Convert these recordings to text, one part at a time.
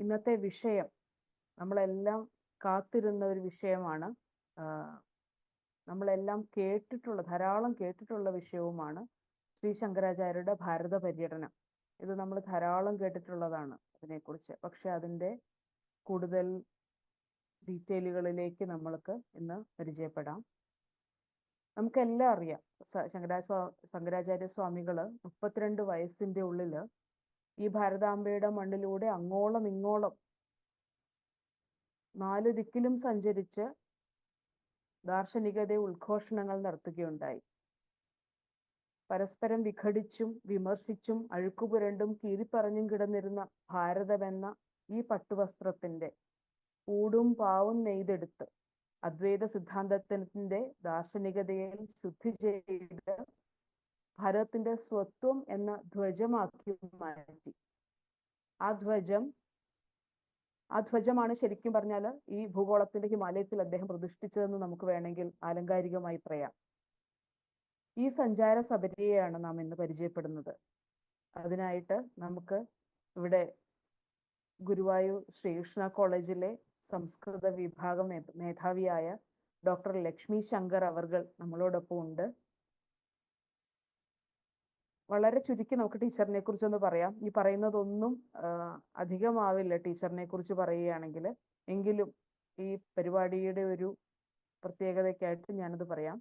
ഇന്നത്തെ വിഷയം നമ്മളെല്ലാം കാത്തിരുന്ന ഒരു വിഷയമാണ്. നമ്മളെല്ലാം ധാരാളം കേട്ടിട്ടുള്ള വിഷയവുമാണ് ശ്രീ ശങ്കരാചാര്യരുടെ ഭാരത പര്യടനം. ഇത് നമ്മൾ ധാരാളം കേട്ടിട്ടുള്ളതാണ് അതിനെക്കുറിച്ച്. പക്ഷെ അതിൻ്റെ കൂടുതൽ ഡീറ്റെയിലുകളിലേക്ക് നമ്മൾക്ക് ഇന്ന് പരിചയപ്പെടാം. നമുക്കെല്ലാം അറിയാം, ശങ്കരാചാര്യ സ്വാമികള് 32 വയസ്സിന്റെ ഉള്ളില് ഈ ഭാരതാംബയുടെ മണ്ണിലൂടെ അങ്ങോളം ഇങ്ങോളം 4 ദിക്കിലും സഞ്ചരിച്ച് ദാർശനികതയുടെ ഉദ്ഘോഷണങ്ങൾ നടത്തുകയുണ്ടായി. പരസ്പരം വിഘടിച്ചും വിമർശിച്ചും അഴുക്കുപുരണ്ടും കീറിപ്പറഞ്ഞും കിടന്നിരുന്ന ഭാരതമെന്ന ഈ പട്ടുവസ്ത്രത്തിന്റെ ഊടും പാവും നെയ്തെടുത്ത് അദ്വൈത സിദ്ധാന്തത്തിന്റെ ദാർശനികതയെ ശുദ്ധി ചെയ്ത് ഭാരതത്തിന്റെ സ്വത്വം എന്ന ധ്വജമാക്കി മാറ്റി. ആ ധ്വജമാണ് ശരിക്കും പറഞ്ഞാൽ ഈ ഭൂഗോളത്തിന്റെ ഹിമാലയത്തിൽ അദ്ദേഹം പ്രതിഷ്ഠിച്ചതെന്ന് നമുക്ക് വേണമെങ്കിൽ ആലങ്കാരികമായി പറയാം. ഈ സഞ്ചാര സബരിയെയാണ് നാം ഇന്ന് പരിചയപ്പെടുന്നത്. അതിനായിട്ട് നമുക്ക് ഇവിടെ ഗുരുവായൂർ ശ്രീകൃഷ്ണ കോളേജിലെ സംസ്കൃത വിഭാഗം മേധാവിയായ ഡോക്ടർ ലക്ഷ്മി ശങ്കർ അവർകൾ നമ്മളോടൊപ്പം ഉണ്ട്. വളരെ ചുരുക്കി നമുക്ക് ടീച്ചറിനെ കുറിച്ചൊന്ന് പറയാം. ഈ പറയുന്നതൊന്നും അധികമാവില്ല ടീച്ചറിനെ കുറിച്ച് പറയുകയാണെങ്കിൽ. എങ്കിലും ഈ പരിപാടിയുടെ ഒരു പ്രത്യേകതയ്ക്കായിട്ട് ഞാനത് പറയാം.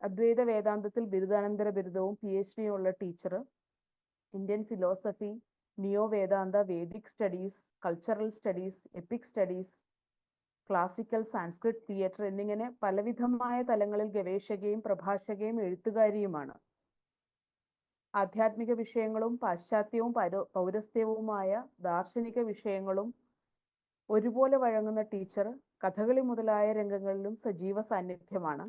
അദ്വൈത വേദാന്തത്തിൽ ബിരുദാനന്തര ബിരുദവും PhD ഉള്ള teacher Indian philosophy, neo Vedanta, Vedic studies, cultural studies, epic studies, classical, Sanskrit, theatre എന്നിങ്ങനെ പലവിധമായ തലങ്ങളിൽ ഗവേഷകയും പ്രഭാഷകയും എഴുത്തുകാരിയുമാണ്. ആധ്യാത്മിക വിഷയങ്ങളും പാശ്ചാത്യവും പൗരസ്ത്യവുമായ ദാർശനിക വിഷയങ്ങളും ഒരുപോലെ വഴങ്ങുന്ന ടീച്ചർ കഥകളി മുതലായ രംഗങ്ങളിലും സജീവ സാന്നിധ്യമാണ്.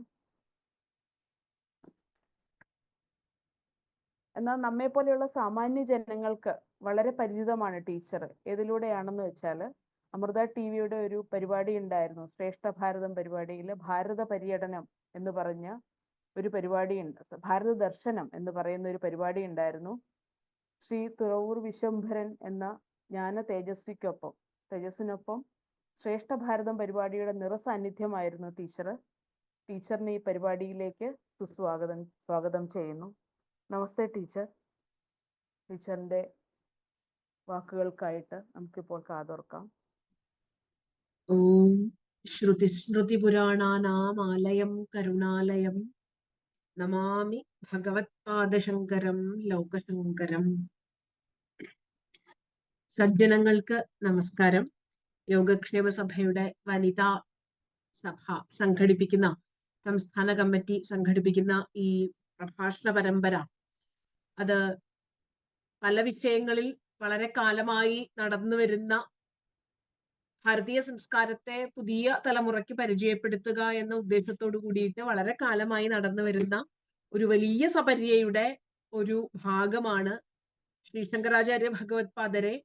എന്നാൽ നമ്മെ പോലെയുള്ള സാമാന്യ ജനങ്ങൾക്ക് വളരെ പരിചിതമാണ് ടീച്ചർ. ഏതിലൂടെയാണെന്ന് വെച്ചാൽ അമൃത TV-യുടെ ഒരു പരിപാടി ഉണ്ടായിരുന്നു, ശ്രേഷ്ഠ ഭാരതം പരിപാടിയിൽ ഭാരത പര്യടനം എന്ന് പറഞ്ഞ ഒരു പരിപാടിയുണ്ട്. ഭാരത ദർശനം എന്ന് പറയുന്ന ഒരു പരിപാടി ഉണ്ടായിരുന്നു. ശ്രീ തുറവൂർ വിശ്വംഭരൻ എന്ന ജ്ഞാന തേജസ്സിനൊപ്പം ശ്രേഷ്ഠ ഭാരതം പരിപാടിയുടെ നിറസാന്നിധ്യമായിരുന്നു ടീച്ചർ. ടീച്ചറിനെ ഈ പരിപാടിയിലേക്ക് സ്വാഗതം ചെയ്യുന്നു. നമസ്തേ ടീച്ചർ. ടീച്ചറിന്റെ വാക്കുകൾക്കായിട്ട് നമുക്കിപ്പോൾ കാതോർക്കാം. ഓം ശ്രുതിസ്മൃതിപുരാണാനാമാലയം കരുണാലയം നമാമി ഭഗവത്പാദശങ്കരം ലോകശങ്കരം. സജ്ജനങ്ങൾക്ക് നമസ്കാരം. യോഗക്ഷേമ സഭയുടെ വനിതാ സഭ സംഘടിപ്പിക്കുന്ന, സംസ്ഥാന കമ്മിറ്റി സംഘടിപ്പിക്കുന്ന ഈ പ്രഭാഷണ പരമ്പര അത് പല വിഷയങ്ങളിൽ വളരെ കാലമായി നടന്നു വരുന്ന ഭാരതീയ സംസ്കാരത്തെ പുതിയ തലമുറയ്ക്ക് പരിചയപ്പെടുത്തുക എന്ന ഉദ്ദേശത്തോടു കൂടിയിട്ട് വളരെ കാലമായി നടന്നു വരുന്ന ഒരു വലിയ സപര്യയുടെ ഒരു ഭാഗമാണ്. ശ്രീ ശങ്കരാചാര്യ ഭഗവത്പാദരെ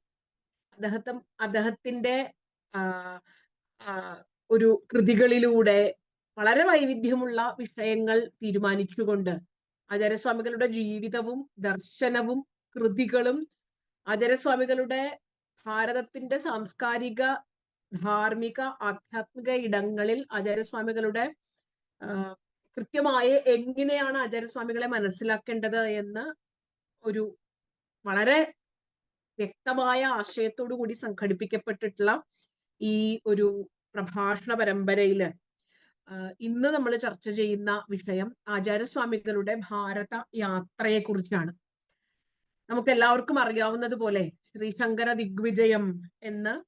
അദ്ദേഹത്തിന്റെ ഒരു കൃതികളിലൂടെ വളരെ വൈവിധ്യമുള്ള വിഷയങ്ങൾ തീരുമാനിച്ചുകൊണ്ട് ആചാര്യസ്വാമികളുടെ ജീവിതവും ദർശനവും കൃതികളും ആചാര്യസ്വാമികളുടെ ഭാരതത്തിന്റെ സാംസ്കാരിക, ധാർമ്മിക, ആധ്യാത്മിക ഇടങ്ങളിൽ ആചാര്യസ്വാമികളുടെ കൃത്യമായ എങ്ങനെയാണ് ആചാര്യസ്വാമികളെ മനസ്സിലാക്കേണ്ടത് എന്ന് ഒരു വളരെ വ്യക്തമായ ആശയത്തോടു കൂടി സംഘടിപ്പിക്കപ്പെട്ടിട്ടുള്ള ഈ ഒരു പ്രഭാഷണ പരമ്പരയില് ഇന്ന് നമ്മൾ ചർച്ച ചെയ്യുന്ന വിഷയം ആചാര്യസ്വാമികളുടെ ഭാരത യാത്രയെ കുറിച്ചാണ്. നമുക്ക് എല്ലാവർക്കും അറിയാവുന്നതുപോലെ ശ്രീശങ്കര ദിഗ്വിജയം എന്ന്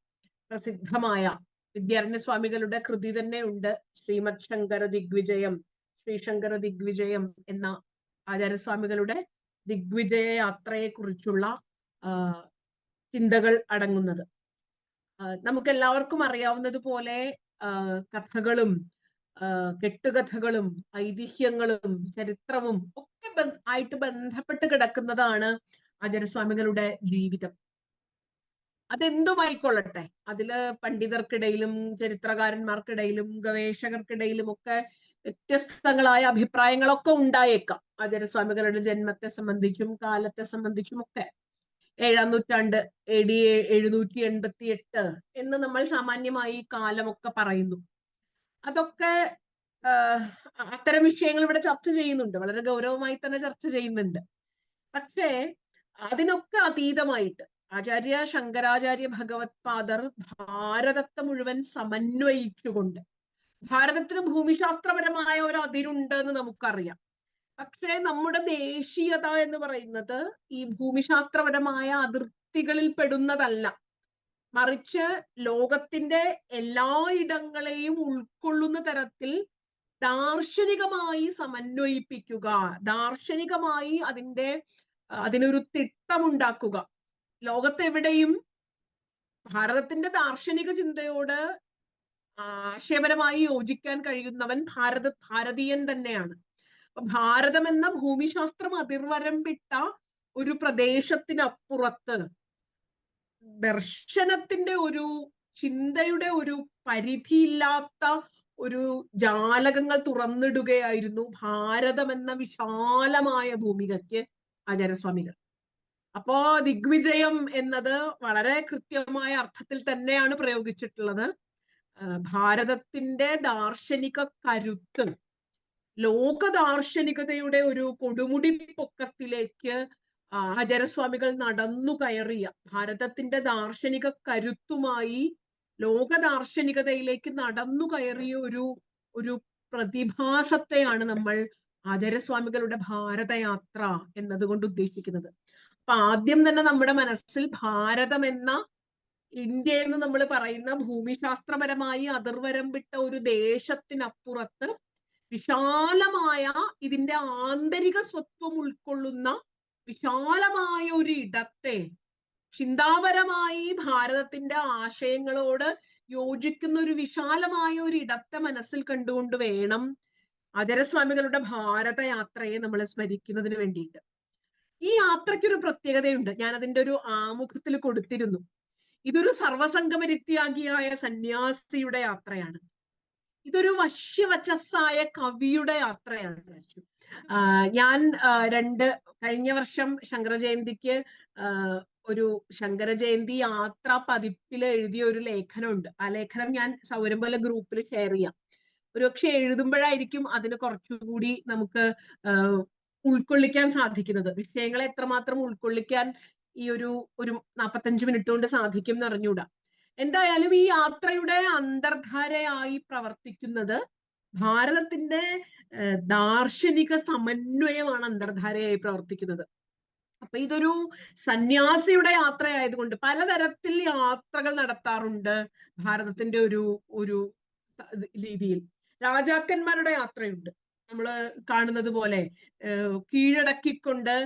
പ്രസിദ്ധമായ വിദ്യാരണ്യസ്വാമികളുടെ കൃതി തന്നെ ഉണ്ട്. ശ്രീമത് ശങ്കര ദിഗ്വിജയം, ശ്രീശങ്കര ദിഗ്വിജയം എന്ന ആചാര്യസ്വാമികളുടെ ദിഗ്വിജയ യാത്രയെ കുറിച്ചുള്ള ചിന്തകൾ അടങ്ങുന്നത്. നമുക്ക് എല്ലാവർക്കും അറിയാവുന്നതുപോലെ കഥകളും കെട്ടുകഥകളും ഐതിഹ്യങ്ങളും ചരിത്രവും ഒക്കെ ആയിട്ട് ബന്ധപ്പെട്ട് കിടക്കുന്നതാണ് ആചാര്യസ്വാമികളുടെ ജീവിതം. അതെന്തുമായിക്കൊള്ളട്ടെ, അതില് പണ്ഡിതർക്കിടയിലും ചരിത്രകാരന്മാർക്കിടയിലും ഗവേഷകർക്കിടയിലും ഒക്കെ വ്യത്യസ്തങ്ങളായ അഭിപ്രായങ്ങളൊക്കെ ഉണ്ടായേക്കാം ആചാര്യസ്വാമികളുടെ ജന്മത്തെ സംബന്ധിച്ചും കാലത്തെ സംബന്ധിച്ചും ഒക്കെ. 7-ാം നൂറ്റാണ്ട് AD 788 എന്ന് നമ്മൾ സാമാന്യമായി കാലമൊക്കെ പറയുന്നു. അതൊക്കെ അത്തരം വിഷയങ്ങൾ ഇവിടെ ചർച്ച ചെയ്യുന്നുണ്ട്, വളരെ ഗൗരവമായി തന്നെ ചർച്ച ചെയ്യുന്നുണ്ട്. പക്ഷേ അതിനൊക്കെ അതീതമായിട്ട് ആചാര്യ ശങ്കരാചാര്യ ഭഗവത് പാദർ ഭാരതത്തെ മുഴുവൻ സമന്വയിച്ചുകൊണ്ട്, ഭാരതത്തിന് ഭൂമിശാസ്ത്രപരമായ ഒരു അതിരുണ്ട് എന്ന് നമുക്കറിയാം. പക്ഷേ നമ്മുടെ ദേശീയത എന്ന് പറയുന്നത് ഈ ഭൂമിശാസ്ത്രപരമായ അതിർത്തികളിൽ പെടുന്നതല്ല, മറിച്ച് ലോകത്തിന്റെ എല്ലായിടങ്ങളെയും ഉൾക്കൊള്ളുന്ന തരത്തിൽ ദാർശനികമായി സമന്വയിപ്പിക്കുക, ദാർശനികമായി അതിനൊരു തിട്ടമുണ്ടാക്കുക. ലോകത്തെവിടെയും ഭാരതത്തിന്റെ ദാർശനിക ചിന്തയോട് ആശയപരമായി യോജിക്കാൻ കഴിയുന്നവൻ ഭാരതീയൻ തന്നെയാണ്. ഭാരതം എന്ന ഭൂമിശാസ്ത്രം അതിർവരമ്പിട്ട ഒരു പ്രദേശത്തിനപ്പുറത്ത് ദർശനത്തിന്റെ ചിന്തയുടെ ഒരു പരിധിയില്ലാത്ത ഒരു ജാലകങ്ങൾ തുറന്നിടുകയായിരുന്നു ഭാരതം എന്ന വിശാലമായ ഭൂമികയ്ക്ക് ആചാര്യസ്വാമികൾ. അപ്പോ ദിഗ്വിജയം എന്നത് വളരെ കൃത്യമായ അർത്ഥത്തിൽ തന്നെയാണ് പ്രയോഗിച്ചിട്ടുള്ളത്. ഭാരതത്തിന്റെ ദാർശനിക കരുത്ത് ലോക ദാർശനികതയുടെ ഒരു കൊടുമുടി പൊക്കത്തിലേക്ക് ആചാര്യസ്വാമികൾ നടന്നു കയറിയ, ഭാരതത്തിന്റെ ദാർശനിക കരുത്തുമായി ലോക ദാർശനികതയിലേക്ക് നടന്നു കയറിയ ഒരു പ്രതിഭാസത്തെയാണ് നമ്മൾ ആചാര്യസ്വാമികളുടെ ഭാരതയാത്ര എന്നതുകൊണ്ട് ഉദ്ദേശിക്കുന്നത്. അപ്പൊ ആദ്യം തന്നെ നമ്മുടെ മനസ്സിൽ ഭാരതം എന്ന, ഇന്ത്യ എന്ന് നമ്മൾ പറയുന്ന ഭൂമിശാസ്ത്രപരമായി അതിർവരമ്പിട്ട ഒരു ദേശത്തിനപ്പുറത്ത് വിശാലമായ, ഇതിന്റെ ആന്തരിക സ്വത്വം ഉൾക്കൊള്ളുന്ന വിശാലമായ ഒരു ഇടത്തെ, ചിന്താപരമായി ഭാരതത്തിന്റെ ആശയങ്ങളോട് യോജിക്കുന്ന ഒരു വിശാലമായ ഒരു ഇടത്തെ മനസ്സിൽ കണ്ടുകൊണ്ട് വേണം ആചാര്യസ്വാമികളുടെ ഭാരതയാത്രയെ നമ്മൾ സ്മരിക്കുന്നതിന് വേണ്ടിയിട്ട്. ഈ യാത്രയ്ക്കൊരു പ്രത്യേകതയുണ്ട്, ഞാൻ അതിന്റെ ഒരു ആമുഖത്തിൽ കൊടുത്തിരുന്നു. ഇതൊരു സർവസംഗമരിത്യാഗിയായ സന്യാസിയുടെ യാത്രയാണ്. ഇതൊരു വശ്യവചസ്സായ കവിയുടെ യാത്രയാണ്. ഞാൻ കഴിഞ്ഞ വർഷം ശങ്കരജയന്തിക്ക് ഒരു ശങ്കരജയന്തി യാത്രാ പതിപ്പിൽ എഴുതിയ ഒരു ലേഖനമുണ്ട്. ആ ലേഖനം ഞാൻ സൗരം പോലെ ഗ്രൂപ്പിൽ ഷെയർ ചെയ്യാം. ഒരുപക്ഷെ എഴുതുമ്പോഴായിരിക്കും അതിന് കുറച്ചുകൂടി നമുക്ക് ഉൾക്കൊള്ളിക്കാൻ സാധിക്കുന്നത്. വിഷയങ്ങളെ എത്രമാത്രം ഉൾക്കൊള്ളിക്കാൻ ഈ ഒരു 45 മിനിറ്റ് കൊണ്ട് സാധിക്കും എന്ന് അറിഞ്ഞൂടാ. എന്തായാലും ഈ യാത്രയുടെ അന്തർധാരയായി പ്രവർത്തിക്കുന്നത് ഭാരതത്തിന്റെ ദാർശനിക സമന്വയമാണ് അന്തർധാരയായി പ്രവർത്തിക്കുന്നത്. അപ്പൊ ഇതൊരു സന്യാസിയുടെ യാത്രയായതുകൊണ്ട് പലതരത്തിൽ യാത്രകൾ നടത്താറുണ്ട് ഭാരതത്തിന്റെ ഒരു രീതിയിൽ. രാജാക്കന്മാരുടെ യാത്രയുണ്ട്, നമ്മൾ കാണുന്നത് പോലെ കീഴടക്കിക്കൊണ്ട്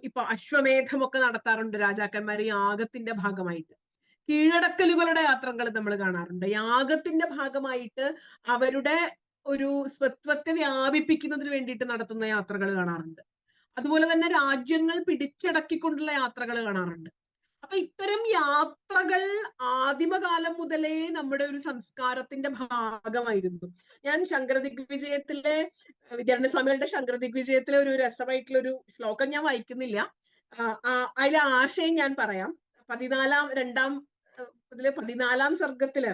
ഇപ്പൊ അശ്വമേധമൊക്കെ നടത്താറുണ്ട് രാജാക്കന്മാർ യാഗത്തിന്റെ ഭാഗമായിട്ട്. കീഴടക്കലുകളുടെ യാത്രകൾ നമ്മൾ കാണാറുണ്ട്. യാഗത്തിന്റെ ഭാഗമായിട്ട് അവരുടെ ഒരു സ്വത്വത്തെ വ്യാപിപ്പിക്കുന്നതിന് വേണ്ടിയിട്ട് നടത്തുന്ന യാത്രകൾ കാണാറുണ്ട്. അതുപോലെ തന്നെ രാജ്യങ്ങൾ പിടിച്ചടക്കിക്കൊണ്ടുള്ള യാത്രകൾ കാണാറുണ്ട്. അപ്പൊ ഇത്തരം യാത്രകൾ ആദിമകാലം മുതലേ നമ്മുടെ ഒരു സംസ്കാരത്തിന്റെ ഭാഗമായിരുന്നു. ഞാൻ ശങ്കരദിഗ്വിജയത്തിലെ വിദ്യാരണ്യസ്വാമികളുടെ ശങ്കരദിഗ്വിജയത്തിലെ ഒരു രസമായിട്ടുള്ള ഒരു ശ്ലോകം ഞാൻ വായിക്കുന്നില്ല, അതിലെ ആശയം ഞാൻ പറയാം. 14ാം സർഗത്തില്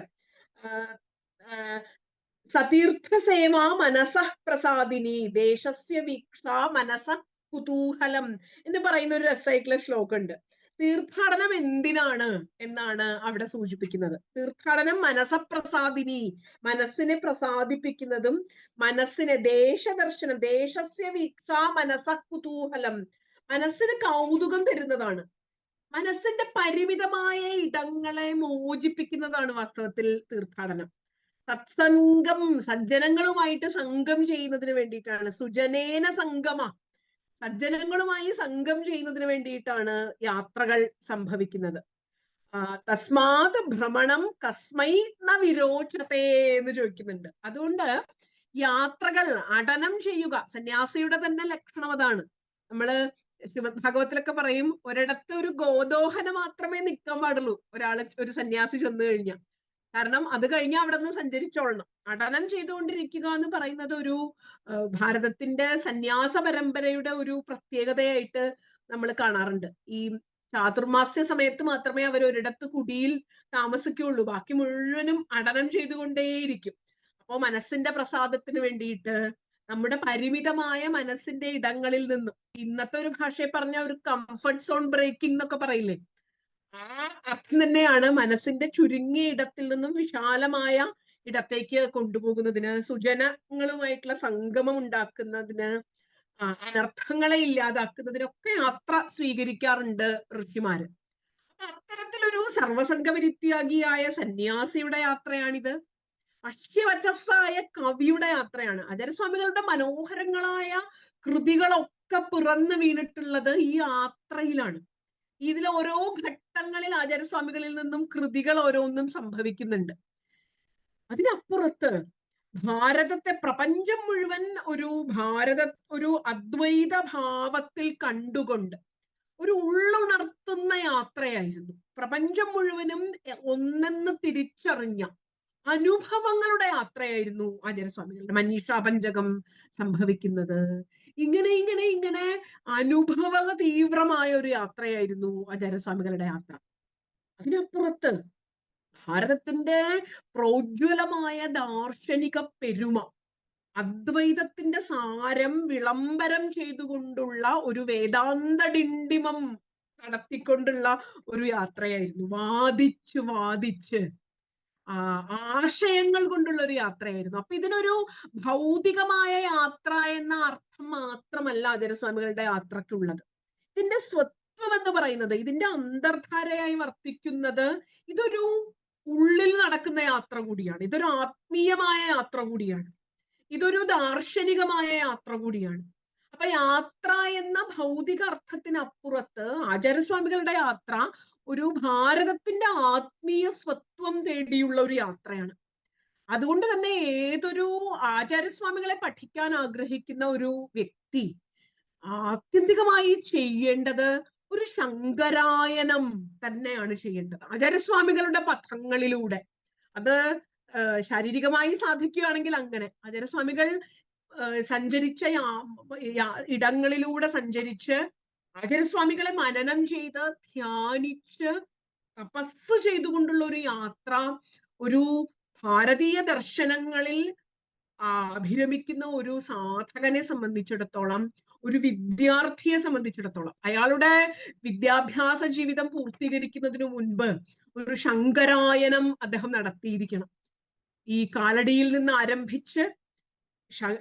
സതീർത്ഥസേവ മനസഃ പ്രസാദിനി ദേശസ്യ വീക്ഷ മനസഃ കുതൂഹലം എന്ന് പറയുന്ന ഒരു രസമായിട്ടുള്ള ശ്ലോകം ഉണ്ട്. തീർത്ഥാടനം എന്തിനാണ് എന്നാണ് അവിടെ സൂചിപ്പിക്കുന്നത്. തീർത്ഥാടനം മനസപ്രസാദിനി, മനസ്സിനെ പ്രസാദിപ്പിക്കുന്നതും, മനസ്സിനെ ദേശദർശനം, ദേശസ്യ വീക്ഷ മനസഃ കുതൂഹലം, മനസ്സിന് കൗതുകം തരുന്നതാണ്. മനസ്സിന്റെ പരിമിതമായ ഇടങ്ങളെ മോചിപ്പിക്കുന്നതാണ് വാസ്തവത്തിൽ തീർത്ഥാടനം. സജ്ജനങ്ങളുമായിട്ട് സംഘം ചെയ്യുന്നതിന് വേണ്ടിയിട്ടാണ്. സുജനേന സംഗമ, സജ്ജനങ്ങളുമായി സംഘം ചെയ്യുന്നതിന് വേണ്ടിയിട്ടാണ് യാത്രകൾ സംഭവിക്കുന്നത്. തസ്മാത് ഭ്രമണം കസ്മൈ ന വിരോചതേ എന്ന് ചോദിക്കുന്നുണ്ട്. അതുകൊണ്ട് യാത്രകൾ അടനം ചെയ്യുക, സന്യാസിയുടെ തന്നെ ലക്ഷണം അതാണ്. നമ്മള് ശ്രീമദ് ഭാഗവത്തിലൊക്കെ പറയും, ഒരിടത്ത് ഒരു ഗോദോഹന മാത്രമേ നിൽക്കാൻ പാടുള്ളൂ ഒരു സന്യാസി ചെന്ന് കഴിഞ്ഞാൽ. കാരണം അത് കഴിഞ്ഞാൽ അവിടെ നിന്ന് സഞ്ചരിച്ചോളണം. അടനം ചെയ്തുകൊണ്ടിരിക്കുക എന്ന് പറയുന്നത് ഒരു ഭാരതത്തിന്റെ സന്യാസ പരമ്പരയുടെ ഒരു പ്രത്യേകതയായിട്ട് നമ്മൾ കാണാറുണ്ട്. ഈ ചാതുർമാസ്യ സമയത്ത് മാത്രമേ അവർ ഒരിടത്ത് കുടിയിൽ താമസിക്കുകയുള്ളൂ. ബാക്കി മുഴുവനും അടനം ചെയ്തുകൊണ്ടേയിരിക്കും. അപ്പോ മനസ്സിന്റെ പ്രസാദത്തിന് വേണ്ടിയിട്ട് നമ്മുടെ പരിമിതമായ മനസ്സിന്റെ ഇടങ്ങളിൽ നിന്നും, ഇന്നത്തെ ഒരു ഭാഷയെ പറഞ്ഞ ഒരു കംഫർട്ട് സോൺ ബ്രേക്കിംഗ് എന്നൊക്കെ പറയില്ലേ, ആ അർത്ഥം തന്നെയാണ് മനസ്സിന്റെ ചുരുങ്ങിയ ഇടത്തിൽ നിന്നും വിശാലമായ ഇടത്തേക്ക് കൊണ്ടുപോകുന്നതിന്, സുജനങ്ങളുമായിട്ടുള്ള സംഗമം ഉണ്ടാക്കുന്നതിന്, അനർത്ഥങ്ങളെ ഇല്ലാതാക്കുന്നതിനൊക്കെ യാത്ര സ്വീകരിക്കാറുണ്ട് ഋഷിമാര്. അപ്പൊ അത്തരത്തിലൊരു സർവസംഘപരിത്യാഗിയായ സന്യാസിയുടെ യാത്രയാണിത്. അശ്വവചസ്സായ കവിയുടെ യാത്രയാണ്. ആചാര്യസ്വാമികളുടെ മനോഹരങ്ങളായ കൃതികളൊക്കെ പിറന്നു വീണിട്ടുള്ളത് ഈ യാത്രയിലാണ്. ഇതിൽ ഓരോ ഘട്ടങ്ങളിൽ ആചാര്യസ്വാമികളിൽ നിന്നും കൃതികൾ ഓരോന്നും സംഭവിക്കുന്നുണ്ട്. അതിനപ്പുറത്ത് ഭാരതത്തെ, പ്രപഞ്ചം മുഴുവൻ ഒരു അദ്വൈത ഭാവത്തിൽ കണ്ടുകൊണ്ട് ഒരു ഉള്ളുണർത്തുന്ന യാത്രയായിരുന്നു. പ്രപഞ്ചം മുഴുവനും ഒന്നെന്ന് തിരിച്ചറിഞ്ഞ അനുഭവങ്ങളുടെ യാത്രയായിരുന്നു ആചാര്യസ്വാമികളുടെ. മനീഷാ പഞ്ചകം സംഭവിക്കുന്നത് ഇങ്ങനെ അനുഭവ തീവ്രമായ ഒരു യാത്രയായിരുന്നു ആചാര്യസ്വാമികളുടെ യാത്ര. അതിനപ്പുറത്ത് ഭാരതത്തിന്റെ പ്രോജ്വലമായ ദാർശനിക പെരുമ, അദ്വൈതത്തിന്റെ സാരം വിളംബരം ചെയ്തുകൊണ്ടുള്ള ഒരു വേദാന്ത ഡിണ്ടിമം നടത്തിക്കൊണ്ടുള്ള ഒരു യാത്രയായിരുന്നു. വാദിച്ച് ആശയങ്ങൾ കൊണ്ടുള്ള ഒരു യാത്രയായിരുന്നു. അപ്പൊ ഇതിനൊരു ഭൗതികമായ യാത്ര എന്ന അർത്ഥം മാത്രമല്ല ആചാര്യസ്വാമികളുടെ യാത്രക്കുള്ളത്. ഇതിന്റെ സ്വത്വം എന്ന് പറയുന്നത്, ഇതിന്റെ അന്തർധാരയായി വർത്തിക്കുന്നത്, ഇതൊരു ഉള്ളിൽ നടക്കുന്ന യാത്ര കൂടിയാണ്. ഇതൊരു ആത്മീയമായ യാത്ര കൂടിയാണ്. ഇതൊരു ദാർശനികമായ യാത്ര കൂടിയാണ്. അപ്പൊ യാത്ര എന്ന ഭൗതിക അർത്ഥത്തിനപ്പുറത്ത് ആചാര്യസ്വാമികളുടെ യാത്ര ഒരു ഭാരതത്തിന്റെ ആത്മീയ സ്വത്വം തേടിയുള്ള ഒരു യാത്രയാണ്. അതുകൊണ്ട് തന്നെ ഏതൊരു ആചാര്യസ്വാമികളെ പഠിക്കാൻ ആഗ്രഹിക്കുന്ന ഒരു വ്യക്തി ആത്യന്തികമായി ചെയ്യേണ്ടത് ഒരു ശങ്കരായനം തന്നെയാണ് ചെയ്യേണ്ടത്. ആചാര്യസ്വാമികളുടെ പഥങ്ങളിലൂടെ, അത് ശാരീരികമായി സാധിക്കുകയാണെങ്കിൽ അങ്ങനെ, ആചാര്യസ്വാമികൾ സഞ്ചരിച്ച ഇടങ്ങളിലൂടെ സഞ്ചരിച്ച് ആചാര്യസ്വാമികളെ മനനം ചെയ്ത് ധ്യാനിച്ച് തപസ് ചെയ്തുകൊണ്ടുള്ള ഒരു യാത്ര ഒരു ഭാരതീയ ദർശനങ്ങളിൽ അഭിരമിക്കുന്ന ഒരു സാധകനെ സംബന്ധിച്ചിടത്തോളം, ഒരു വിദ്യാർത്ഥിയെ സംബന്ധിച്ചിടത്തോളം, അയാളുടെ വിദ്യാഭ്യാസ ജീവിതം പൂർത്തീകരിക്കുന്നതിനു മുൻപ് ഒരു ശങ്കരായനം അദ്ദേഹം നടത്തിയിരിക്കണം. ഈ കാലടിയിൽ നിന്ന് ആരംഭിച്ച്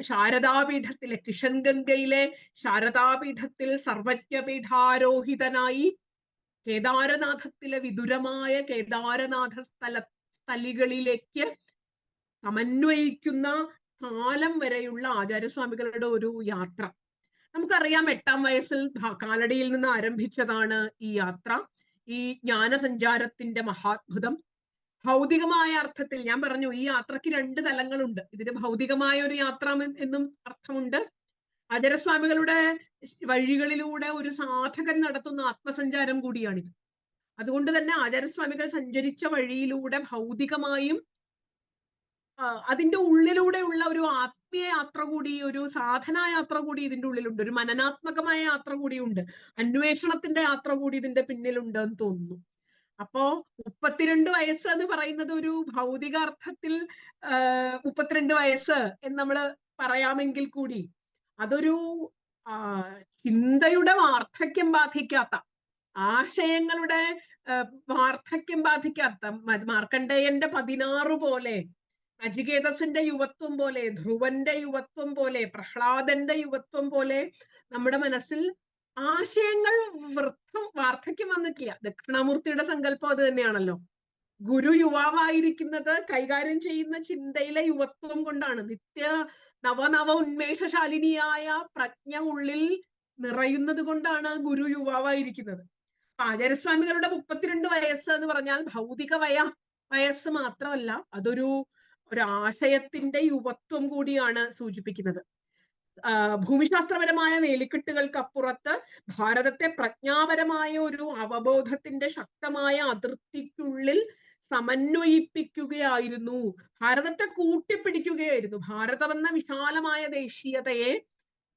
ശാരദാപീഠത്തിലെ, കിഷൻഗംഗയിലെ ശാരദാപീഠത്തിൽ സർവജ്ഞപീഠാരോഹിതനായി കേദാരനാഥത്തിലെ വിദുരമായ കേദാരനാഥ സ്ഥലികളിലേക്ക് സമന്വയിക്കുന്ന കാലം വരെയുള്ള ആചാര്യസ്വാമികളുടെ ഒരു യാത്ര. നമുക്കറിയാം, 8-ാം വയസ്സിൽ കാലടിയിൽ നിന്ന് ആരംഭിച്ചതാണ് ഈ യാത്ര. ഈ ജ്ഞാനസഞ്ചാരത്തിന്റെ മഹാത്ഭുതം. ഭൗതികമായ അർത്ഥത്തിൽ ഞാൻ പറഞ്ഞു, ഈ യാത്രയ്ക്ക് 2 തലങ്ങളുണ്ട്. ഇതിന് ഭൗതികമായ ഒരു യാത്ര എന്നും അർത്ഥമുണ്ട്. ആചാര്യസ്വാമികളുടെ വഴികളിലൂടെ ഒരു സാധകൻ നടത്തുന്ന ആത്മസഞ്ചാരം കൂടിയാണിത്. അതുകൊണ്ട് തന്നെ ആചാര്യസ്വാമികൾ സഞ്ചരിച്ച വഴിയിലൂടെ ഭൗതികമായും അതിന്റെ ഉള്ളിലൂടെയുള്ള ഒരു ആത്മീയ യാത്ര കൂടി, ഒരു സാധനാ യാത്ര കൂടി ഇതിന്റെ ഉള്ളിലുണ്ട്. ഒരു മനനാത്മകമായ യാത്ര കൂടിയുണ്ട്. അന്വേഷണത്തിന്റെ യാത്ര കൂടി ഇതിന്റെ പിന്നിലുണ്ട് എന്ന് തോന്നുന്നു. അപ്പോ 32 വയസ്സ് എന്ന് പറയുന്നത് ഒരു ഭൗതിക അർത്ഥത്തിൽ 32 വയസ്സ് എന്ന് നമ്മൾ പറയാമെങ്കിൽ കൂടി അതൊരു ചിന്തയുടെ വാർദ്ധക്യം ബാധിക്കാത്ത, ആശയങ്ങളുടെ വാർദ്ധക്യം ബാധിക്കാത്ത, മാർക്കണ്ഡേയന്റെ 16 പോലെ, നചികേതസിന്റെ യുവത്വം പോലെ, ധ്രുവന്റെ യുവത്വം പോലെ, പ്രഹ്ലാദന്റെ യുവത്വം പോലെ നമ്മുടെ മനസ്സിൽ ആശയങ്ങൾ വാർദ്ധക്യം വന്നിട്ടില്ല. ദക്ഷിണാമൂർത്തിയുടെ സങ്കല്പം അത് തന്നെയാണല്ലോ. ഗുരു യുവാവായിരിക്കുന്നത് കൈകാര്യം ചെയ്യുന്ന ചിന്തയിലെ യുവത്വം കൊണ്ടാണ്. നിത്യ നവനവ ഉന്മേഷശാലിനിയായ പ്രജ്ഞ ഉള്ളിൽ നിറയുന്നത് കൊണ്ടാണ് ഗുരു യുവാവായിരിക്കുന്നത്. ആചാര്യസ്വാമികളുടെ 32 വയസ്സ് എന്ന് പറഞ്ഞാൽ ഭൗതിക വയസ്സ് മാത്രമല്ല, അതൊരു ആശയത്തിന്റെ യുവത്വം കൂടിയാണ് സൂചിപ്പിക്കുന്നത്. ഭൂമിശാസ്ത്രപരമായ വേലിക്കെട്ടുകൾക്കപ്പുറത്ത് ഭാരതത്തെ പ്രജ്ഞാപരമായ ഒരു അവബോധത്തിന്റെ ശക്തമായ അതിർത്തിക്കുള്ളിൽ സമന്വയിപ്പിക്കുകയായിരുന്നു, ഭാരതത്തെ കൂട്ടിപ്പിടിക്കുകയായിരുന്നു. ഭാരതം എന്ന വിശാലമായ ദേശീയതയെ,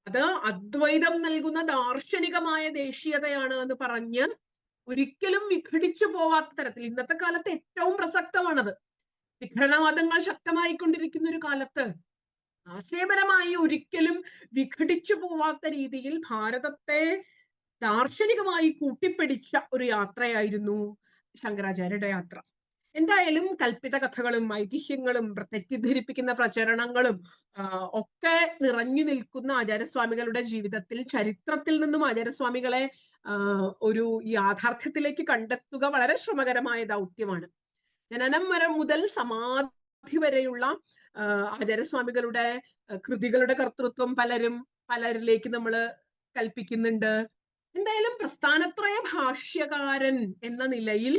അത് അദ്വൈതം നൽകുന്ന ദാർശനികമായ ദേശീയതയാണ് എന്ന് പറഞ്ഞ് ഒരിക്കലും വിഘടിച്ചു പോവാത്ത തരത്തിൽ, ഇന്നത്തെ കാലത്ത് ഏറ്റവും പ്രസക്തമാണത്. വിഘടനവാദങ്ങൾ ശക്തമായിക്കൊണ്ടിരിക്കുന്ന ഒരു കാലത്ത് ആശയപരമായി ഒരിക്കലും വിഘടിച്ചു പോവാത്ത രീതിയിൽ ഭാരതത്തെ ദാർശനികമായി കൂട്ടിപ്പിടിച്ച ഒരു യാത്രയായിരുന്നു ശങ്കരാചാര്യരുടെ യാത്ര. എന്തായാലും കൽപ്പിത കഥകളും ഐതിഹ്യങ്ങളും തെറ്റിദ്ധരിപ്പിക്കുന്ന പ്രചരണങ്ങളും ഒക്കെ നിറഞ്ഞു നിൽക്കുന്ന ആചാര്യസ്വാമികളുടെ ജീവിതത്തിൽ, ചരിത്രത്തിൽ നിന്നും ആചാര്യസ്വാമികളെ ഒരു യാഥാർത്ഥ്യത്തിലേക്ക് കണ്ടെത്തുക വളരെ ശ്രമകരമായ ദൗത്യമാണ്. ജനനം മുതൽ സമാധി വരെയുള്ള ആചാര്യസ്വാമികളുടെ കൃതികളുടെ കർത്തൃത്വം പലരിലേക്ക് നമ്മൾ കൽപ്പിക്കുന്നുണ്ട്. എന്തായാലും പ്രസ്ഥാനത്രയ ഭാഷ്യകാരൻ എന്ന നിലയിൽ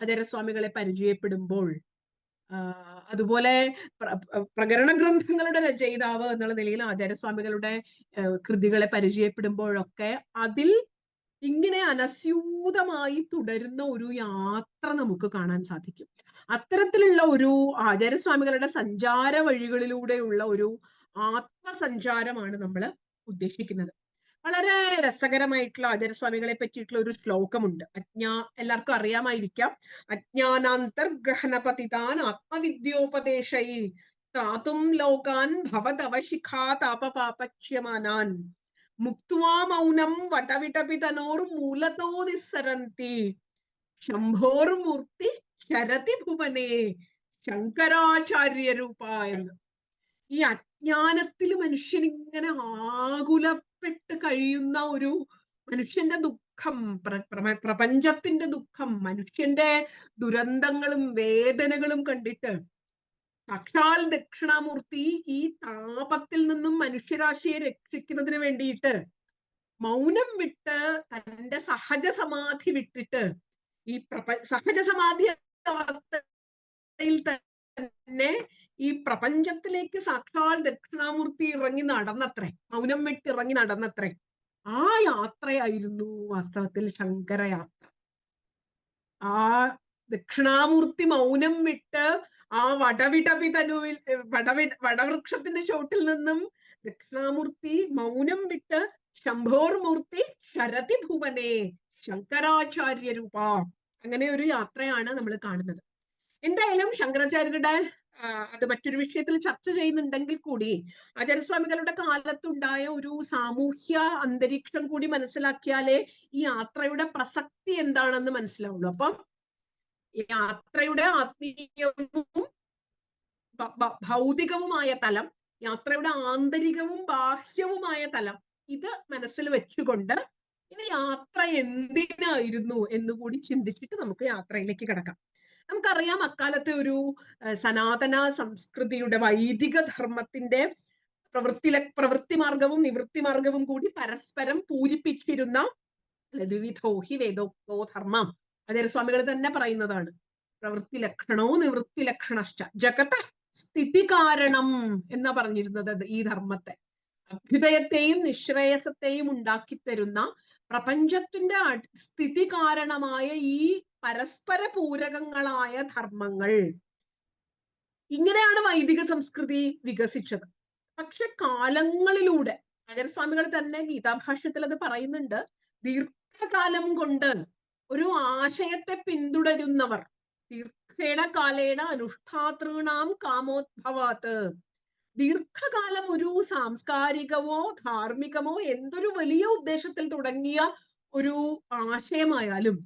ആചാര്യസ്വാമികളെ പരിചയപ്പെടുമ്പോൾ, അതുപോലെ പ്രകരണ ഗ്രന്ഥങ്ങളുടെ രചയിതാവ് എന്നുള്ള നിലയിൽ ആചാര്യസ്വാമികളുടെ കൃതികളെ പരിചയപ്പെടുമ്പോഴൊക്കെ അതിൽ ഇങ്ങനെ അനസ്യൂതമായി തുടരുന്ന ഒരു യാത്ര നമുക്ക് കാണാൻ സാധിക്കും. അത്തരത്തിലുള്ള ഒരു ആചാര്യസ്വാമികളുടെ സഞ്ചാര വഴികളിലൂടെയുള്ള ഒരു ആത്മസഞ്ചാരമാണ് നമ്മൾ ഉദ്ദേശിക്കുന്നത്. വളരെ രസകരമായിട്ടുള്ള ആചാര്യസ്വാമികളെ പറ്റിയിട്ടുള്ള ഒരു ശ്ലോകമുണ്ട്. എല്ലാവർക്കും അറിയാമായിരിക്കാം. അജ്ഞാനാന്തർഗ്രഹണപതിതാൻ ആത്മവിദ്യോപദേശൈ ത്രാതും ലോകാൻ ഭവതവശിഖാ താപപാപച്യമാനാൻ മുക്ത്വാ മൗനം വടവിടപിതനോർ മൂലതോ നിസ്സരന്തി ശംഭോർമൂർത്തി ശരതി ഭുവനേ ശങ്കരാചാര്യരൂപ എന്ന്. ഈ അജ്ഞാനത്തിൽ മനുഷ്യനിങ്ങനെ ആകുലപ്പെട്ട് കഴിയുന്ന ഒരു മനുഷ്യന്റെ ദുഃഖം, പ്രപഞ്ചത്തിന്റെ ദുഃഖം, മനുഷ്യന്റെ ദുരന്തങ്ങളും വേദനകളും കണ്ടിട്ട് സാക്ഷാൽ ദക്ഷിണാമൂർത്തി ഈ താപത്തിൽ നിന്നും മനുഷ്യരാശിയെ രക്ഷിക്കുന്നതിന് വേണ്ടിയിട്ട് മൗനം വിട്ട് തന്റെ സഹജ സമാധി വിട്ടിട്ട് ഈ സഹജ സമാധി അവസ്ഥയിൽ തന്നെ ഈ പ്രപഞ്ചത്തിലേക്ക് സാക്ഷാൽ ദക്ഷിണാമൂർത്തി ഇറങ്ങി നടന്നത്രേ, മൗനം വിട്ട് ഇറങ്ങി നടന്നത്രേ. ആ യാത്രയായിരുന്നു വാസ്തവത്തിൽ ശങ്കരയാത്ര. ആ ദക്ഷിണാമൂർത്തി മൗനം വിട്ട് ആ വടവിടപിതനുവിൽ വടവൃക്ഷത്തിന്റെ ചോട്ടിൽ നിന്നും ദക്ഷിണാമൂർത്തി മൗനം വിട്ട് ശംഭോർമൂർത്തി ശരതി ഭുവനേ ശങ്കരാചാര്യരൂപ, അങ്ങനെ ഒരു യാത്രയാണ് നമ്മൾ കാണുന്നത്. എന്തായാലും ശങ്കരാചാര്യരുടെ അത് മറ്റൊരു വിഷയത്തിൽ ചർച്ച ചെയ്യുന്നുണ്ടെങ്കിൽ കൂടി ആചാര്യസ്വാമികളുടെ കാലത്തുണ്ടായ ഒരു സാമൂഹ്യ അന്തരീക്ഷം കൂടി മനസ്സിലാക്കിയാലേ ഈ യാത്രയുടെ പ്രസക്തി എന്താണെന്ന് മനസ്സിലാവുള്ളൂ. അപ്പം യാത്രയുടെ ആത്മീയവും ഭൗതികവുമായ തലം, യാത്രയുടെ ആന്തരികവും ബാഹ്യവുമായ തലം, ഇത് മനസ്സിൽ വെച്ചുകൊണ്ട് ഇനി യാത്ര എന്തിനായിരുന്നു എന്നുകൂടി ചിന്തിച്ചിട്ട് നമുക്ക് യാത്രയിലേക്ക് കിടക്കാം. നമുക്കറിയാം, അക്കാലത്തെ ഒരു സനാതന സംസ്കൃതിയുടെ വൈദിക ധർമ്മത്തിന്റെ പ്രവൃത്തി മാർഗവും നിവൃത്തി മാർഗവും കൂടി പരസ്പരം പൂരിപ്പിച്ചിരുന്ന ദ്വിവിധോഹി വേദോക്തോ ധർമ്മം, ആചാര്യസ്വാമികൾ തന്നെ പറയുന്നതാണ്. പ്രവൃത്തി ലക്ഷണോ നിവൃത്തി ലക്ഷണശ്ച ജഗത സ്ഥിതി കാരണം എന്നാ പറഞ്ഞിരുന്നത് ഈ ധർമ്മത്തെ. അഭ്യുദയത്തെയും നിശ്രേയസത്തെയും ഉണ്ടാക്കി തരുന്ന പ്രപഞ്ചത്തിന്റെ സ്ഥിതി കാരണമായ ഈ പരസ്പര പൂരകങ്ങളായ ധർമ്മങ്ങൾ, ഇങ്ങനെയാണ് വൈദിക സംസ്കൃതി വികസിച്ചത്. പക്ഷെ കാലങ്ങളിലൂടെ ആചാര്യസ്വാമികൾ തന്നെ ഗീതാഭാഷ്യത്തിൽ അത് പറയുന്നുണ്ട്. ദീർഘകാലം കൊണ്ട് ഒരു ആശയത്തെ പിന്തുടരുന്നവർ ദീർഘേണ കാലേണ അനുഷ്ഠാതൃണാം കാമോദ്ഭവാത്, ദീർഘകാലം ഒരു സാംസ്കാരികമോ ധാർമ്മികമോ എന്തൊരു വലിയ ഉദ്ദേശത്തിൽ തുടങ്ങിയ ഒരു ആശയമായാലും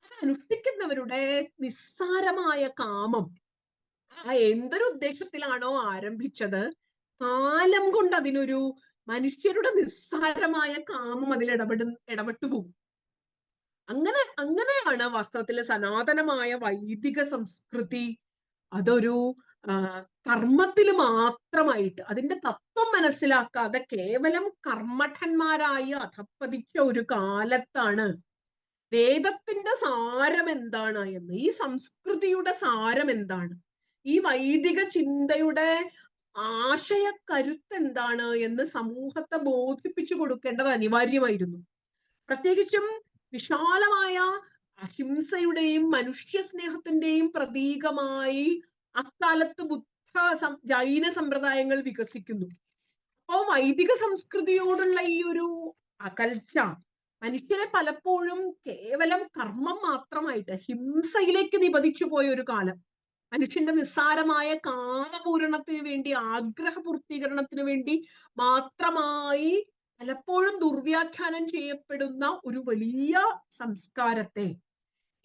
അത് അനുഷ്ഠിക്കുന്നവരുടെ നിസ്സാരമായ കാമം, എന്തൊരു ഉദ്ദേശത്തിലാണോ ആരംഭിച്ചത്, കാലം കൊണ്ട് അതിനൊരു മനുഷ്യരുടെ നിസ്സാരമായ കാമം അതിൽ ഇടപെട്ടു പോകും. അങ്ങനെയാണ് വാസ്തവത്തിൽ സനാതനമായ വൈദിക സംസ്കൃതി അതൊരു കർമ്മത്തിൽ മാത്രമായിട്ട് അതിന്റെ തത്വം മനസ്സിലാക്കാതെ കേവലം കർമ്മഠന്മാരായി അധപ്പതിച്ച ഒരു കാലത്താണ് വേദത്തിന്റെ സാരം എന്താണ് എന്ന്, ഈ സംസ്കൃതിയുടെ സാരം എന്താണ്, ഈ വൈദിക ചിന്തയുടെ ആശയക്കരുത്ത് എന്താണ് എന്ന് സമൂഹത്തെ ബോധിപ്പിച്ചു കൊടുക്കേണ്ടത് അനിവാര്യമായിരുന്നു. പ്രത്യേകിച്ചും വിശാലമായ അഹിംസയുടെയും മനുഷ്യ സ്നേഹത്തിന്റെയും പ്രതീകമായി അക്കാലത്ത് ജൈന സമ്പ്രദായങ്ങൾ വികസിക്കുന്നു. അപ്പോൾ വൈദിക സംസ്കൃതിയോടുള്ള ഈ ഒരു അകൽച്ച, മനുഷ്യനെ പലപ്പോഴും കേവലം കർമ്മം മാത്രമായിട്ട് ഹിംസയിലേക്ക് നിപതിച്ചു പോയ ഒരു കാലം, മനുഷ്യന്റെ നിസ്സാരമായ കാമപൂരണത്തിന് വേണ്ടി, ആഗ്രഹ പൂർത്തീകരണത്തിന് വേണ്ടി മാത്രമായി പലപ്പോഴും ദുർവ്യാഖ്യാനം ചെയ്യപ്പെടുന്ന ഒരു വലിയ സംസ്കാരത്തെ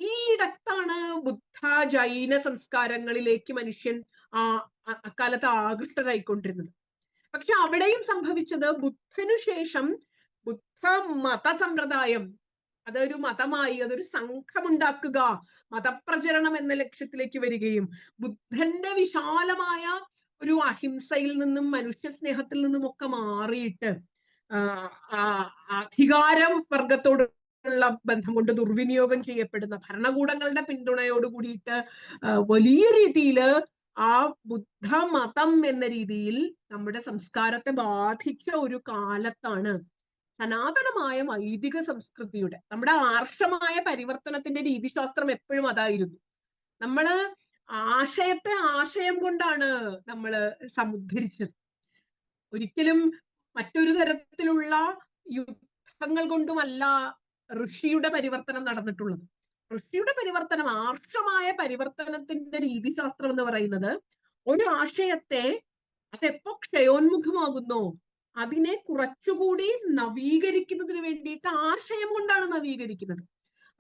ഈയിടത്താണ് ബുദ്ധ ജൈന സംസ്കാരങ്ങളിലേക്ക് മനുഷ്യൻ അക്കാലത്ത് ആകൃഷ്ടരായിക്കൊണ്ടിരുന്നത്. പക്ഷെ അവിടെയും സംഭവിച്ചത് ബുദ്ധനു ശേഷം ബുദ്ധ മതസമ്പ്രദായം അതൊരു മതമായി, അതൊരു സംഘമുണ്ടാക്കുക, മതപ്രചരണം എന്ന ലക്ഷ്യത്തിലേക്ക് വരികയും ബുദ്ധന്റെ വിശാലമായ ഒരു അഹിംസയിൽ നിന്നും മനുഷ്യ സ്നേഹത്തിൽ നിന്നും ഒക്കെ മാറിയിട്ട് അധികാര വർഗത്തോടുള്ള ബന്ധം കൊണ്ട് ദുർവിനിയോഗം ചെയ്യപ്പെടുന്ന ഭരണകൂടങ്ങളുടെ പിന്തുണയോട് കൂടിയിട്ട് വലിയ രീതിയിൽ ആ ബുദ്ധ മതം എന്ന രീതിയിൽ നമ്മുടെ സംസ്കാരത്തെ ബാധിച്ച ഒരു കാലത്താണ് സനാതനമായ വൈദിക സംസ്കൃതിയുടെ, നമ്മുടെ ആർഷമായ പരിവർത്തനത്തിന്റെ രീതിശാസ്ത്രം എപ്പോഴും അതായിരുന്നു. നമ്മള് ആശയത്തെ ആശയം കൊണ്ടാണ് നമ്മള് സമുദ്ധരിച്ചത്. ഒരിക്കലും മറ്റൊരു തരത്തിലുള്ള യുദ്ധങ്ങൾ കൊണ്ടുമല്ല ഋഷിയുടെ പരിവർത്തനം നടന്നിട്ടുള്ളത്. ഋഷിയുടെ പരിവർത്തനം, ആർഷമായ പരിവർത്തനത്തിന്റെ രീതിശാസ്ത്രം എന്ന് പറയുന്നത് ഒരു ആശയത്തെ അതെപ്പോ ക്ഷയോന്മുഖമാകുന്നോ അതിനെ കുറച്ചുകൂടി നവീകരിക്കുന്നതിന് വേണ്ടിയിട്ട് ആശയം കൊണ്ടാണ് നവീകരിക്കുന്നത്.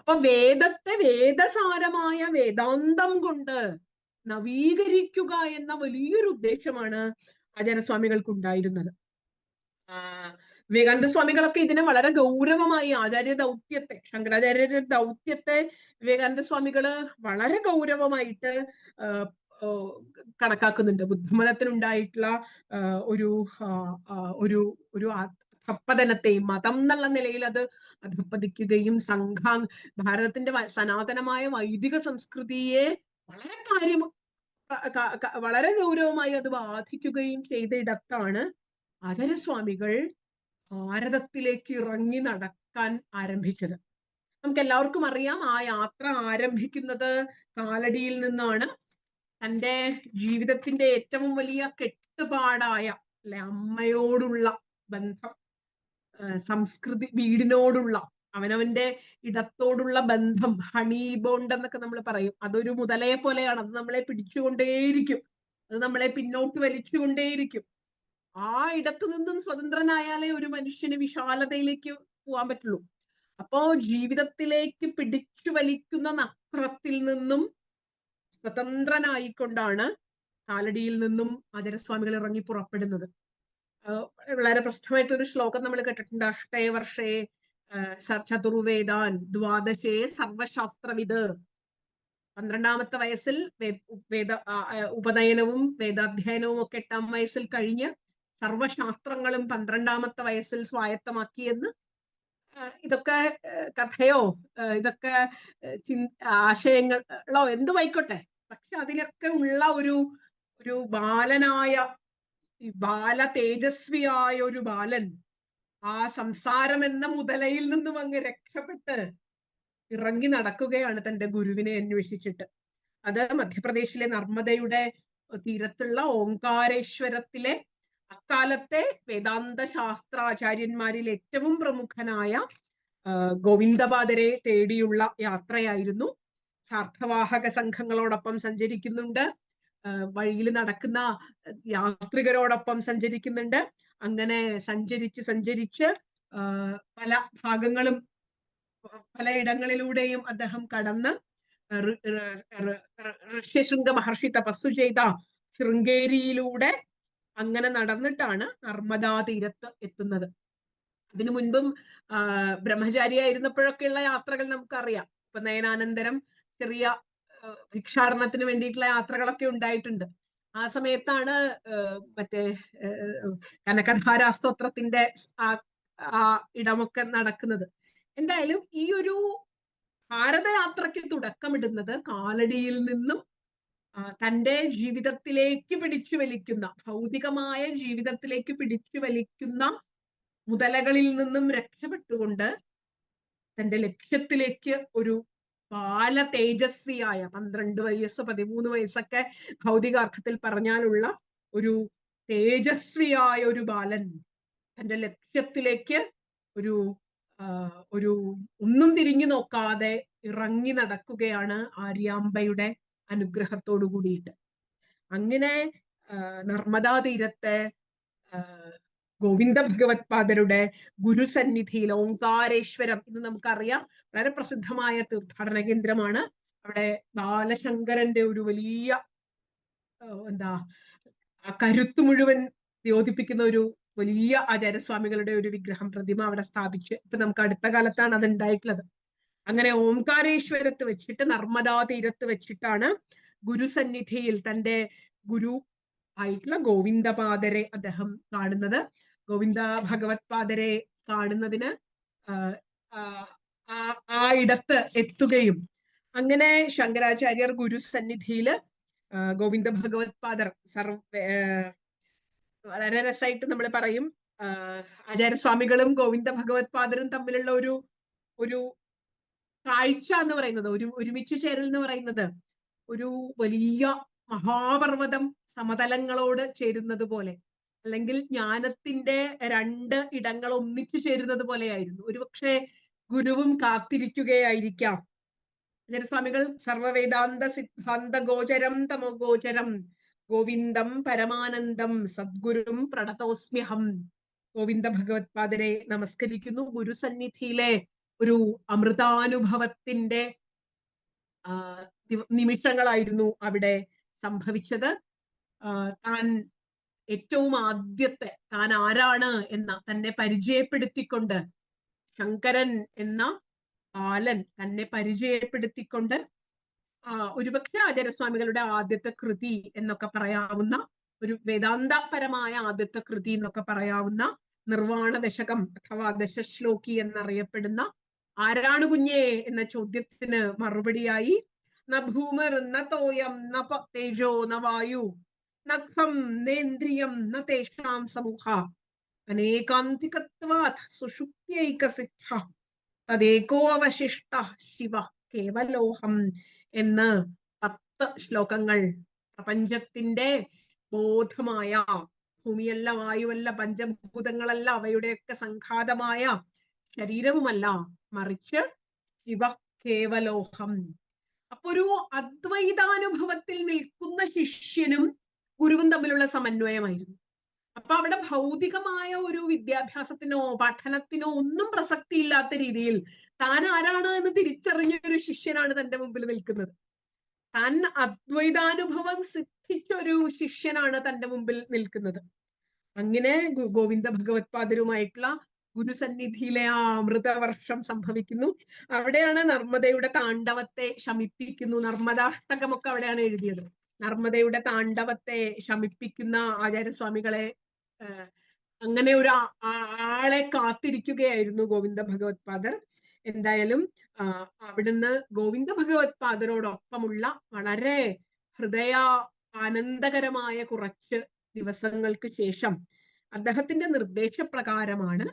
അപ്പൊ വേദത്തെ വേദസാരമായ വേദാന്തം കൊണ്ട് നവീകരിക്കുക എന്ന വലിയൊരു ഉദ്ദേശമാണ് ആചാര്യസ്വാമികൾക്ക് ഉണ്ടായിരുന്നത്. വിവേകാനന്ദ സ്വാമികളൊക്കെ ഇതിനെ വളരെ ഗൗരവമായി, ആചാര്യ ദൗത്യത്തെ, ശങ്കരാചാര്യ ദൗത്യത്തെ വിവേകാനന്ദ സ്വാമികള് വളരെ ഗൗരവമായിട്ട് കണക്കാക്കുന്നുണ്ട്. ബുദ്ധമതത്തിനുണ്ടായിട്ടുള്ള ഒരു ഒരു ഒരു അധപ്പതനത്തെയും മതം എന്നുള്ള നിലയിൽ അത് അധപ്പതിക്കുകയും ഭാരതത്തിന്റെ സനാതനമായ വൈദിക സംസ്കൃതിയെ വളരെ ഗൗരവമായി അത് ബാധിക്കുകയും ചെയ്ത ഇടത്താണ് ആചാര്യസ്വാമികൾ ഭാരതത്തിലേക്ക് ഇറങ്ങി നടക്കാൻ ആരംഭിച്ചത്. നമുക്ക് എല്ലാവർക്കും അറിയാം, ആ യാത്ര ആരംഭിക്കുന്നത് കാലടിയിൽ നിന്നാണ്. തൻ്റെ ജീവിതത്തിന്റെ ഏറ്റവും വലിയ കെട്ടുപാടായ അല്ലെ അമ്മയോടുള്ള ബന്ധം, സംസ്കൃതി, വീടിനോടുള്ള അവനവന്റെ ഇടത്തോടുള്ള ബന്ധം, ഹണി ബോണ്ട് എന്നൊക്കെ നമ്മൾ പറയും, അതൊരു മുതലയെ പോലെയാണ്. അത് നമ്മളെ പിടിച്ചുകൊണ്ടേയിരിക്കും, അത് നമ്മളെ പിന്നോട്ട് വലിച്ചുകൊണ്ടേയിരിക്കും. ആ ഇടത്തു നിന്നും സ്വതന്ത്രനായാലേ ഒരു മനുഷ്യന് വിശാലതയിലേക്ക് പോകാൻ പറ്റുള്ളൂ. അപ്പോ ജീവിതത്തിലേക്ക് പിടിച്ചു വലിക്കുന്ന നക്രത്തിൽ നിന്നും സ്വതന്ത്രനായിക്കൊണ്ടാണ് കാലടിയിൽ നിന്നും ആചാര്യസ്വാമികൾ ഇറങ്ങി പുറപ്പെടുന്നത്. വളരെ പ്രസിദ്ധമായിട്ടൊരു ശ്ലോകം നമ്മൾ കേട്ടിട്ടുണ്ട്. അഷ്ടേ വർഷേ ചതുർവേദാൻ ദ്വാദശേ സർവശാസ്ത്രവിത്. 12ാമത്തെ വയസ്സിൽ ഉപനയനവും വേദാധ്യയനവും ഒക്കെ 8ാം വയസ്സിൽ കഴിഞ്ഞ് സർവശാസ്ത്രങ്ങളും 12ാമത്തെ വയസ്സിൽ സ്വായത്തമാക്കിയെന്ന്. ഇതൊക്കെ കഥയോ ഇതൊക്കെ ആശയങ്ങളോ എന്തുമായിക്കോട്ടെ, പക്ഷെ അതിലൊക്കെ ഉള്ള ഒരു ബാലനായ, ബാല തേജസ്വിയായ ഒരു ബാലൻ ആ സംസാരം എന്ന മുതലയിൽ നിന്നും അങ്ങ് രക്ഷപ്പെട്ട് ഇറങ്ങി നടക്കുകയാണ് തന്റെ ഗുരുവിനെ അന്വേഷിച്ചിട്ട്. അത് മധ്യപ്രദേശിലെ നർമ്മദയുടെ തീരത്തുള്ള ഓംകാരേശ്വരത്തിലെ അക്കാലത്തെ വേദാന്ത ശാസ്ത്രാചാര്യന്മാരിൽ ഏറ്റവും പ്രമുഖനായ ഗോവിന്ദപാദരെ തേടിയുള്ള യാത്രയായിരുന്നു. സാർത്ഥവാഹക സംഘങ്ങളോടൊപ്പം സഞ്ചരിക്കുന്നുണ്ട്, വഴിയിൽ നടക്കുന്ന യാത്രികരോടൊപ്പം സഞ്ചരിക്കുന്നുണ്ട്. അങ്ങനെ സഞ്ചരിച്ച് പല ഭാഗങ്ങളും പലയിടങ്ങളിലൂടെയും അദ്ദേഹം കടന്ന് ഋഷ്യശൃംഗ മഹർഷി തപസ്സു ചെയ്ത ശൃംഗേരിയിലൂടെ അങ്ങനെ നടന്നിട്ടാണ് നർമ്മദാ തീരത്ത് എത്തുന്നത്. അതിനു മുൻപും ബ്രഹ്മചാരിയായിരുന്നപ്പോഴൊക്കെയുള്ള യാത്രകൾ നമുക്കറിയാം. ഇപ്പൊ നയനാനന്തരം ചെറിയ ഭിക്ഷാടനത്തിന് വേണ്ടിയിട്ടുള്ള യാത്രകളൊക്കെ ഉണ്ടായിട്ടുണ്ട്. ആ സമയത്താണ് മറ്റേ കനകധാരാസ്തോത്രത്തിന്റെ ആ ഇടമൊക്കെ നടക്കുന്നത്. എന്തായാലും ഈ ഒരു ഭാരതയാത്രയ്ക്ക് തുടക്കമിടുന്നത് കാലടിയിൽ നിന്നും തൻ്റെ ജീവിതത്തിലേക്ക് പിടിച്ചു വലിക്കുന്ന, ഭൗതികമായ ജീവിതത്തിലേക്ക് പിടിച്ചു വലിക്കുന്ന മുതലകളിൽ നിന്നും രക്ഷപ്പെട്ടുകൊണ്ട് തൻ്റെ ലക്ഷ്യത്തിലേക്ക് ഒരു ബാല തേജസ്വിയായ 12 വയസ്സ് 13 വയസ്സൊക്കെ ഭൗതികാർത്ഥത്തിൽ പറഞ്ഞാലുള്ള ഒരു തേജസ്വിയായ ഒരു ബാലൻ തൻ്റെ ലക്ഷ്യത്തിലേക്ക് ഒരു ഒരു ഒന്നും തിരിഞ്ഞു നോക്കാതെ ഇറങ്ങി നടക്കുകയാണ് ആര്യാമ്പയുടെ അനുഗ്രഹത്തോടു കൂടിയിട്ട്. അങ്ങനെ നർമ്മദാ തീരത്തെ ഗോവിന്ദ ഭഗവത് പാദരുടെ ഗുരുസന്നിധിയിൽ ഓംകാരേശ്വരം എന്ന് നമുക്കറിയാം, വളരെ പ്രസിദ്ധമായ തീർത്ഥാടന കേന്ദ്രമാണ്. അവിടെ ബാലശങ്കരന്റെ ഒരു വലിയ എന്താ കരുത്ത് മുഴുവൻ ദ്യോതിപ്പിക്കുന്ന ഒരു വലിയ ആചാര്യസ്വാമികളുടെ ഒരു വിഗ്രഹം, പ്രതിമ അവിടെ സ്ഥാപിച്ച് ഇപ്പൊ നമുക്ക് അടുത്ത കാലത്താണ് അത് ഉണ്ടായിട്ടുള്ളത്. അങ്ങനെ ഓംകാരേശ്വരത്ത് വെച്ചിട്ട് നർമ്മദാ തീരത്ത് വെച്ചിട്ടാണ് ഗുരുസന്നിധിയിൽ തന്റെ ഗുരു ആയിട്ടുള്ള ഗോവിന്ദപാദരെ അദ്ദേഹം കാണുന്നത്. ഗോവിന്ദ ഭഗവത് പാദരെ കാണുന്നതിന് ആ ഇടത്ത് എത്തുകയും അങ്ങനെ ശങ്കരാചാര്യർ ഗുരുസന്നിധിയില് ഗോവിന്ദ ഭഗവത് പാദർ വളരെ രസമായിട്ട് നമ്മൾ പറയും, ആചാര്യസ്വാമികളും ഗോവിന്ദ ഭഗവത് പാദരും തമ്മിലുള്ള ഒരു കാഴ്ച എന്ന് പറയുന്നത്, ഒരുമിച്ച് ചേരൽ എന്ന് പറയുന്നത് ഒരു വലിയ മഹാപർവ്വതം സമതലങ്ങളോട് ചേരുന്നത് പോലെ, അല്ലെങ്കിൽ ജ്ഞാനത്തിന്റെ രണ്ട് ഇടങ്ങൾ ഒന്നിച്ചു ചേരുന്നത് പോലെയായിരുന്നു. ഒരുപക്ഷെ ഗുരുവും കാത്തിരിക്കുകയായിരിക്കാം. ആചാര്യസ്വാമികൾ സർവവേദാന്ത സിദ്ധാന്ത ഗോചരം തമോഗോചരം ഗോവിന്ദം പരമാനന്ദം സദ്ഗുരും പ്രണതോസ്മ്യഹം. ഗോവിന്ദ ഭഗവത് പാദരെ നമസ്കരിക്കുന്നു. ഗുരുസന്നിധിയിലെ ഒരു അമൃതാനുഭവത്തിന്റെ നിമിഷങ്ങളായിരുന്നു അവിടെ സംഭവിച്ചത്. താൻ ഏറ്റവും ആദ്യത്തെ താൻ ആരാണ് എന്ന തന്നെ പരിചയപ്പെടുത്തിക്കൊണ്ട്, ശങ്കരൻ എന്ന ബാലൻ തന്നെ പരിചയപ്പെടുത്തിക്കൊണ്ട് ഒരുപക്ഷെ ആചാര്യസ്വാമികളുടെ ആദ്യത്തെ കൃതി എന്നൊക്കെ പറയാവുന്ന, ഒരു വേദാന്തപരമായ ആദ്യത്തെ കൃതി എന്നൊക്കെ പറയാവുന്ന നിർവാണ ദശകം അഥവാ ദശശ്ലോകി എന്നറിയപ്പെടുന്ന ആരാണ് കുഞ്ഞേ എന്ന ചോദ്യത്തിന് മറുപടിയായി ന ഭൂമർ ന തോയം ന തേജോ ന വായു നഖം നേന്ദ്രിയം ന തേഷാം സമൂഹ അനേകാന്തികത്വാത് സുഷുപ്ത്യൈകസിദ്ധ തദേകോ അവശിഷ്ട ശിവ കേവലോഹം എന്ന് 10 ശ്ലോകങ്ങൾ പ്രപഞ്ചത്തിന്റെ ബോധമായ, ഭൂമിയല്ല വായുവല്ല പഞ്ചഭൂതങ്ങളല്ല അവയുടെയൊക്കെ സംഘാതമായ ശരീരവുമല്ല, മറിച്ച് ശിവ കേവലോഹം. അപ്പൊ ഒരു അദ്വൈതാനുഭവത്തിൽ നിൽക്കുന്ന ശിഷ്യനും ഗുരുവും തമ്മിലുള്ള സമന്വയമായിരുന്നു. അപ്പൊ അവിടെ ഭൗതികമായ ഒരു വിദ്യാഭ്യാസത്തിനോ പഠനത്തിനോ ഒന്നും പ്രസക്തിയില്ലാത്ത രീതിയിൽ താൻ ആരാണ് എന്ന് തിരിച്ചറിഞ്ഞ ഒരു ശിഷ്യനാണ് തന്റെ മുമ്പിൽ നിൽക്കുന്നത്. താൻ അദ്വൈതാനുഭവം സിദ്ധിച്ച ഒരു ശിഷ്യനാണ് തന്റെ മുമ്പിൽ നിൽക്കുന്നത്. അങ്ങനെ ഗോവിന്ദ ഭഗവത് പാദരുമായിട്ടുള്ള ഗുരുസന്നിധിയിലെ ആ അമൃതവർഷം സംഭവിക്കുന്നു. അവിടെയാണ് നർമ്മദയുടെ താണ്ഡവത്തെ ശമിപ്പിക്കുന്നു. നർമ്മദാഷ്ടകമൊക്കെ അവിടെയാണ് എഴുതിയത്. നർമ്മദയുടെ താണ്ഡവത്തെ ശമിപ്പിക്കുന്ന ആചാര്യസ്വാമികളെ, അങ്ങനെ ഒരു ആളെ കാത്തിരിക്കുകയായിരുന്നു ഗോവിന്ദ ഭഗവത് പാദർ. എന്തായാലും അവിടുന്ന് ഗോവിന്ദ ഭഗവത് പാദരോടൊപ്പമുള്ള വളരെ ഹൃദയ ആനന്ദകരമായ കുറച്ച് ദിവസങ്ങൾക്ക് ശേഷം അദ്ദേഹത്തിന്റെ നിർദ്ദേശപ്രകാരമാണ്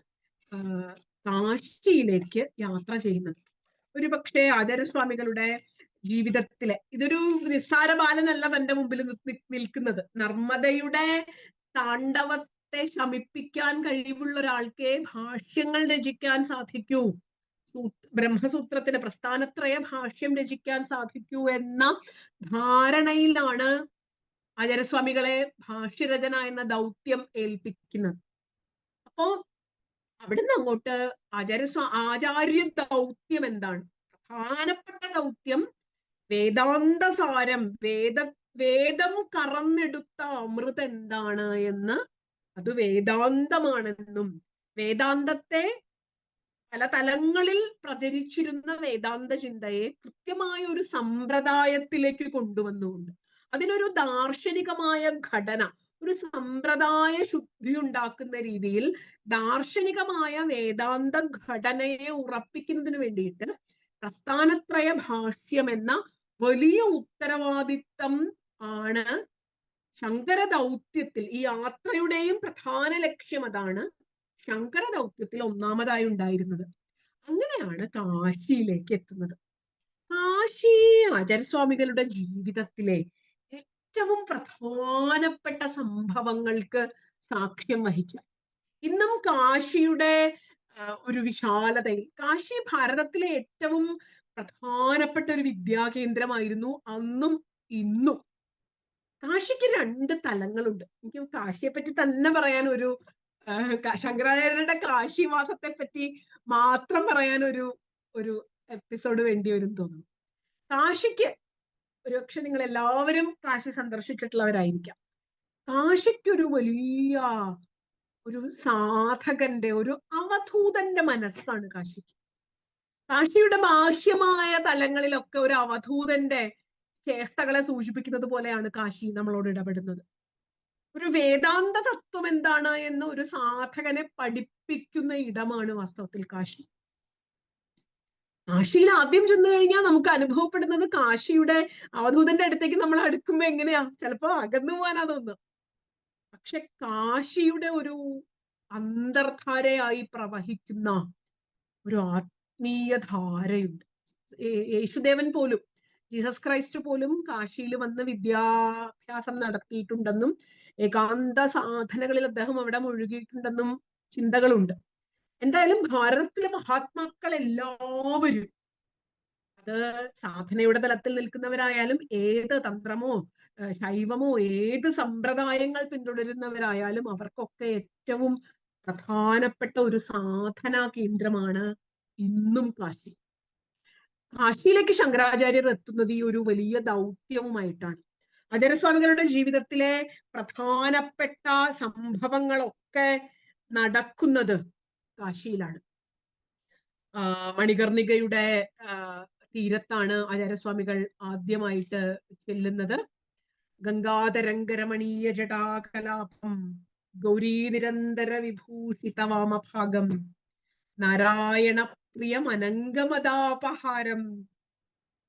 കാശിയിലേക്ക് യാത്ര ചെയ്യുന്നത്. ഒരു പക്ഷേ ആചാര്യസ്വാമികളുടെ ജീവിതത്തിലെ ഇതൊരു നിസ്സാര ബാലനല്ല തന്റെ മുമ്പിൽ നിൽക്കുന്നത്. നർമ്മദയുടെ താണ്ഡവത്തെ ശമിപ്പിക്കാൻ കഴിവുള്ള ഒരാൾക്കേ ഭാഷ്യങ്ങൾ രചിക്കാൻ സാധിക്കൂ, ബ്രഹ്മസൂത്രത്തിന് പ്രസ്ഥാനത്രയ ഭാഷ്യം രചിക്കാൻ സാധിക്കൂ എന്ന ധാരണയിലാണ് ആചാര്യസ്വാമികളെ ഭാഷ്യരചന എന്ന ദൗത്യം ഏൽപ്പിക്കുന്നത്. അപ്പോ അവിടുന്ന് അങ്ങോട്ട് ആചാര്യ ദൗത്യം എന്താണ്? പ്രധാനപ്പെട്ട ദൗത്യം വേദാന്തസാരം, വേദം കറന്നെടുത്ത അമൃത് എന്താണ് എന്ന്, അത് വേദാന്തമാണെന്നും വേദാന്തത്തെ പല തലങ്ങളിൽ പ്രചരിച്ചിരുന്ന വേദാന്ത ചിന്തയെ കൃത്യമായ ഒരു സമ്പ്രദായത്തിലേക്ക് കൊണ്ടുവന്നുകൊണ്ട് അതിനൊരു ദാർശനികമായ ഘടന, ഒരു സമ്പ്രദായ ശുദ്ധി ഉണ്ടാക്കുന്ന രീതിയിൽ ദാർശനികമായ വേദാന്ത ഘടനയെ ഉറപ്പിക്കുന്നതിന് വേണ്ടിയിട്ട് പ്രസ്ഥാനത്രയ ഭാഷ്യം എന്ന വലിയ ഉത്തരവാദിത്തം ആണ് ശങ്കര ദൗത്യത്തിൽ, ഈ യാത്രയുടെയും പ്രധാന ലക്ഷ്യം അതാണ്, ശങ്കര ദൗത്യത്തിൽ ഒന്നാമതായി ഉണ്ടായിരുന്നത്. അങ്ങനെയാണ് കാശിയിലേക്ക് എത്തുന്നത്. കാശി ആചാര്യസ്വാമികളുടെ ജീവിതത്തിലെ ഏറ്റവും പ്രധാനപ്പെട്ട സംഭവങ്ങൾക്ക് സാക്ഷ്യം വഹിച്ച, ഇന്നും കാശിയുടെ ഒരു വിശാലതയിൽ. കാശി ഭാരതത്തിലെ ഏറ്റവും പ്രധാനപ്പെട്ട ഒരു വിദ്യാകേന്ദ്രമായിരുന്നു അന്നും ഇന്നും. കാശിക്ക് 2 തലങ്ങളുണ്ട്. എനിക്ക് കാശിയെ പറ്റി തന്നെ പറയാൻ ഒരു ശങ്കരാചാര്യരുടെ കാശിവാസത്തെ പറ്റി മാത്രം പറയാൻ ഒരു എപ്പിസോഡ് വേണ്ടി വരും തോന്നുന്നു. കാശിക്ക് ഒരുപക്ഷെ നിങ്ങൾ എല്ലാവരും കാശി സന്ദർശിച്ചിട്ടുള്ളവരായിരിക്കാം. കാശിക്കൊരു വലിയ ഒരു സാധകന്റെ, ഒരു അവധൂതന്റെ മനസ്സാണ് കാശിക്ക്. കാശിയുടെ ബാഹ്യമായ തലങ്ങളിലൊക്കെ ഒരു അവധൂതന്റെ ചേഷ്ടകളെ സൂചിപ്പിക്കുന്നത് പോലെയാണ് കാശി നമ്മളോട് ഇടപെടുന്നത്. ഒരു വേദാന്ത തത്വം എന്താണ് എന്ന് ഒരു സാധകനെ പഠിപ്പിക്കുന്ന ഇടമാണ് വാസ്തവത്തിൽ കാശി. കാശിയിൽ ആദ്യം ചെന്ന് കഴിഞ്ഞാൽ നമുക്ക് അനുഭവപ്പെടുന്നത് കാശിയുടെ അവധൂതന്റെ അടുത്തേക്ക് നമ്മൾ അടുക്കുമ്പോ എങ്ങനെയാ, ചിലപ്പോ അകന്നു പോകാനാ തോന്നുക. പക്ഷെ കാശിയുടെ ഒരു അന്തർധാരയായി പ്രവഹിക്കുന്ന ഒരു ആത്മീയ ധാരയുണ്ട്. യേശുദേവൻ പോലും, ജീസസ് ക്രൈസ്റ്റ് പോലും കാശിയിൽ വന്ന് വിദ്യാഭ്യാസം നടത്തിയിട്ടുണ്ടെന്നും ഏകാന്ത സാധനകളിൽ അദ്ദേഹം അവിടെ മുഴുകിയിട്ടുണ്ടെന്നും ചിന്തകളുണ്ട്. എന്തായാലും ഭാരതത്തിലെ മഹാത്മാക്കൾ എല്ലാവരും, അത് സാധനയുടെ തലത്തിൽ നിൽക്കുന്നവരായാലും ഏത് തന്ത്രമോ ശൈവമോ ഏത് സമ്പ്രദായങ്ങൾ പിന്തുടരുന്നവരായാലും അവർക്കൊക്കെ ഏറ്റവും പ്രധാനപ്പെട്ട ഒരു സാധനാ കേന്ദ്രമാണ് ഇന്നും കാശി. കാശിയിലേക്ക് ശങ്കരാചാര്യർ എത്തുന്നത് ഈ ഒരു വലിയ ദൗത്യവുമായിട്ടാണ്. ആചാര്യസ്വാമികളുടെ ജീവിതത്തിലെ പ്രധാനപ്പെട്ട സംഭവങ്ങളൊക്കെ നടക്കുന്നത് കാശിയിലാണ്. മണികർണികയുടെ തീരത്താണ് ആചാര്യസ്വാമികൾ ആദ്യമായിട്ട് ചെല്ലുന്നത്. ഗംഗാതരംഗരമണീയ ജടാകലാപം ഗൗരീ നിരന്തര വിഭൂഷിത വാമഭാഗം നാരായണ പ്രിയം അനംഗമദാപഹാരം